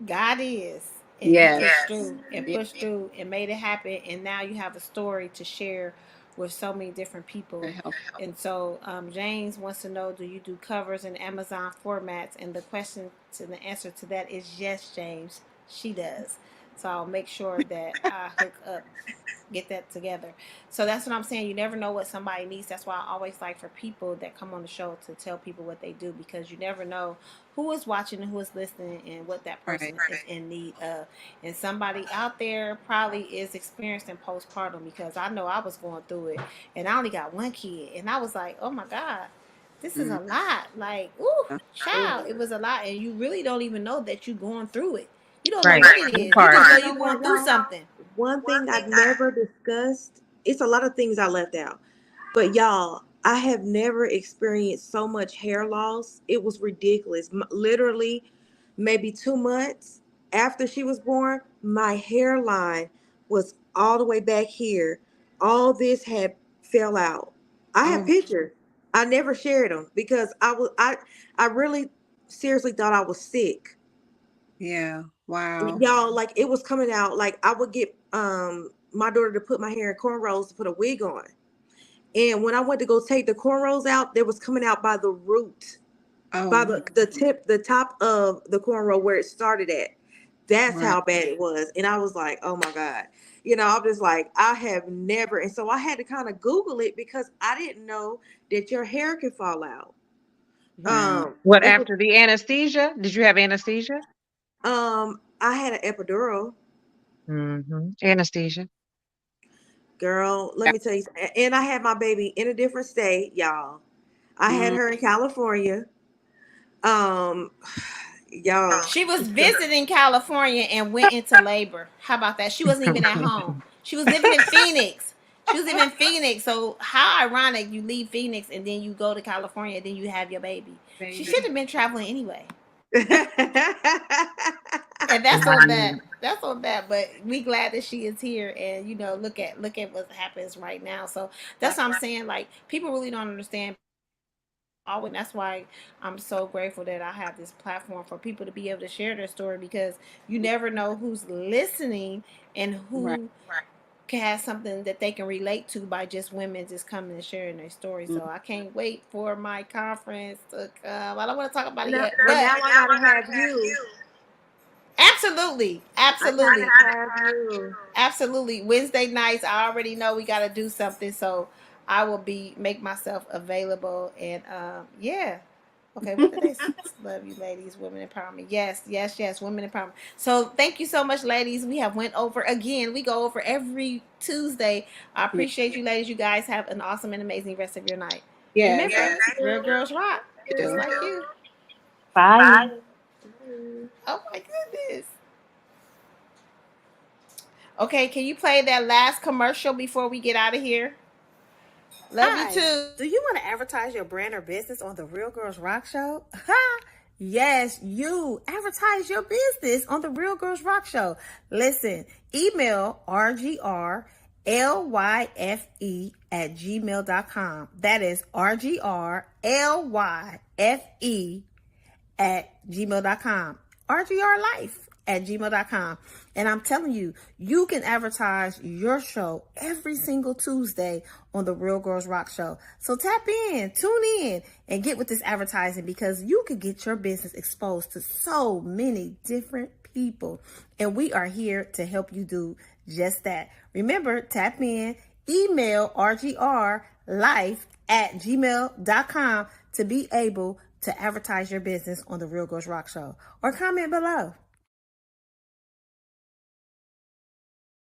God is, and you Yes. pushed through and Yeah. pushed through and made it happen, and now you have a story to share with so many different To people. help. And so James wants to know, do you do covers in Amazon formats? And the question to the answer to that is yes, James, she does. So I'll make sure that I hook up, get that together. So that's what I'm saying. You never know what somebody needs. That's why I always like for people that come on the show to tell people what they do, because you never know who is watching and who is listening and what that Right. person is in need of. And somebody out there probably is experiencing postpartum, because I know I was going through it and I only got one kid and I was like, oh my God, this is Mm. a lot. Like, ooh, mm, child, it was a lot. And you really don't even know that you're going through it. You don't know Right. what it That is. You but just part. know you know you're what, going through y'all? something. One thing I've never discussed, it's a lot of things I left out. But y'all, I have never experienced so much hair loss. It was ridiculous. Literally, maybe 2 months after she was born, my hairline was all the way back here. All this had fell out. I have Oh, pictures. I never shared them because I really seriously thought I was sick. yeah. Wow. Y'all, like it was coming out. Like I would get my daughter to put my hair in cornrows to put a wig on. And when I went to go take the cornrows out, they was coming out by the root, Oh by my the tip, the top of the cornrow where it started at. That's God. how bad it was. And I was like, oh my God. I'm just like, I have never. And so I had to kind of Google it because I didn't know that your hair could fall out. Wow. What, And so, after the anesthesia? Did you have anesthesia? I had an epidural. Anesthesia. Girl, let me tell you, and I had my baby in a different state, y'all. I had Mm. her in California. Um, y'all, She was visiting California and went into labor. How about that? She wasn't even at home. She was living in Phoenix. She was living in Phoenix. So how ironic, you leave Phoenix and then you go to California and then you have your baby. She should Baby. have been traveling anyway. And that's on that. Wow. That's on that. But we glad that she is here, and look at what happens right now. So Right. that's what I'm saying. Like, people really don't understand And that's why I'm so grateful that I have this platform for people to be able to share their story, because you never know who's listening and Right. who can have something that they can relate to by just women just coming and sharing their story. So I can't wait for my conference to come. I don't want to talk about it No, yet, and but now I gotta have you. absolutely, I gotta absolutely, have you. absolutely. Wednesday nights, I already know we got to do something, so I will make myself available. And yeah. Okay, what did they say? Love you, ladies. Women empowerment. Yes, yes, yes. Women empowerment. So thank you so much, ladies. We have went over again. We go over every Tuesday. I Yeah. appreciate you, ladies. You guys have an awesome and amazing rest of your night. Yes. Remember, Yes, Thank real girls rock, just you. like you. Bye. bye. Oh my goodness. Okay, can you play that last commercial before we get out of here? Love you too. Do you want to advertise your brand or business on the Real Girls Rock Show? Ha! Yes, you advertise your business on the Real Girls Rock Show. Listen, email rgrlyfe@gmail.com. That is rgrlyfe@gmail.com. rgrlife@gmail.com. And I'm telling you, you can advertise your show every single Tuesday on the Real Girls Rock Show. So tap in, tune in, and get with this advertising, because you could get your business exposed to so many different people. And we are here to help you do just that. Remember, tap in, email rgrlife@gmail.com to be able to advertise your business on the Real Girls Rock Show, or comment below.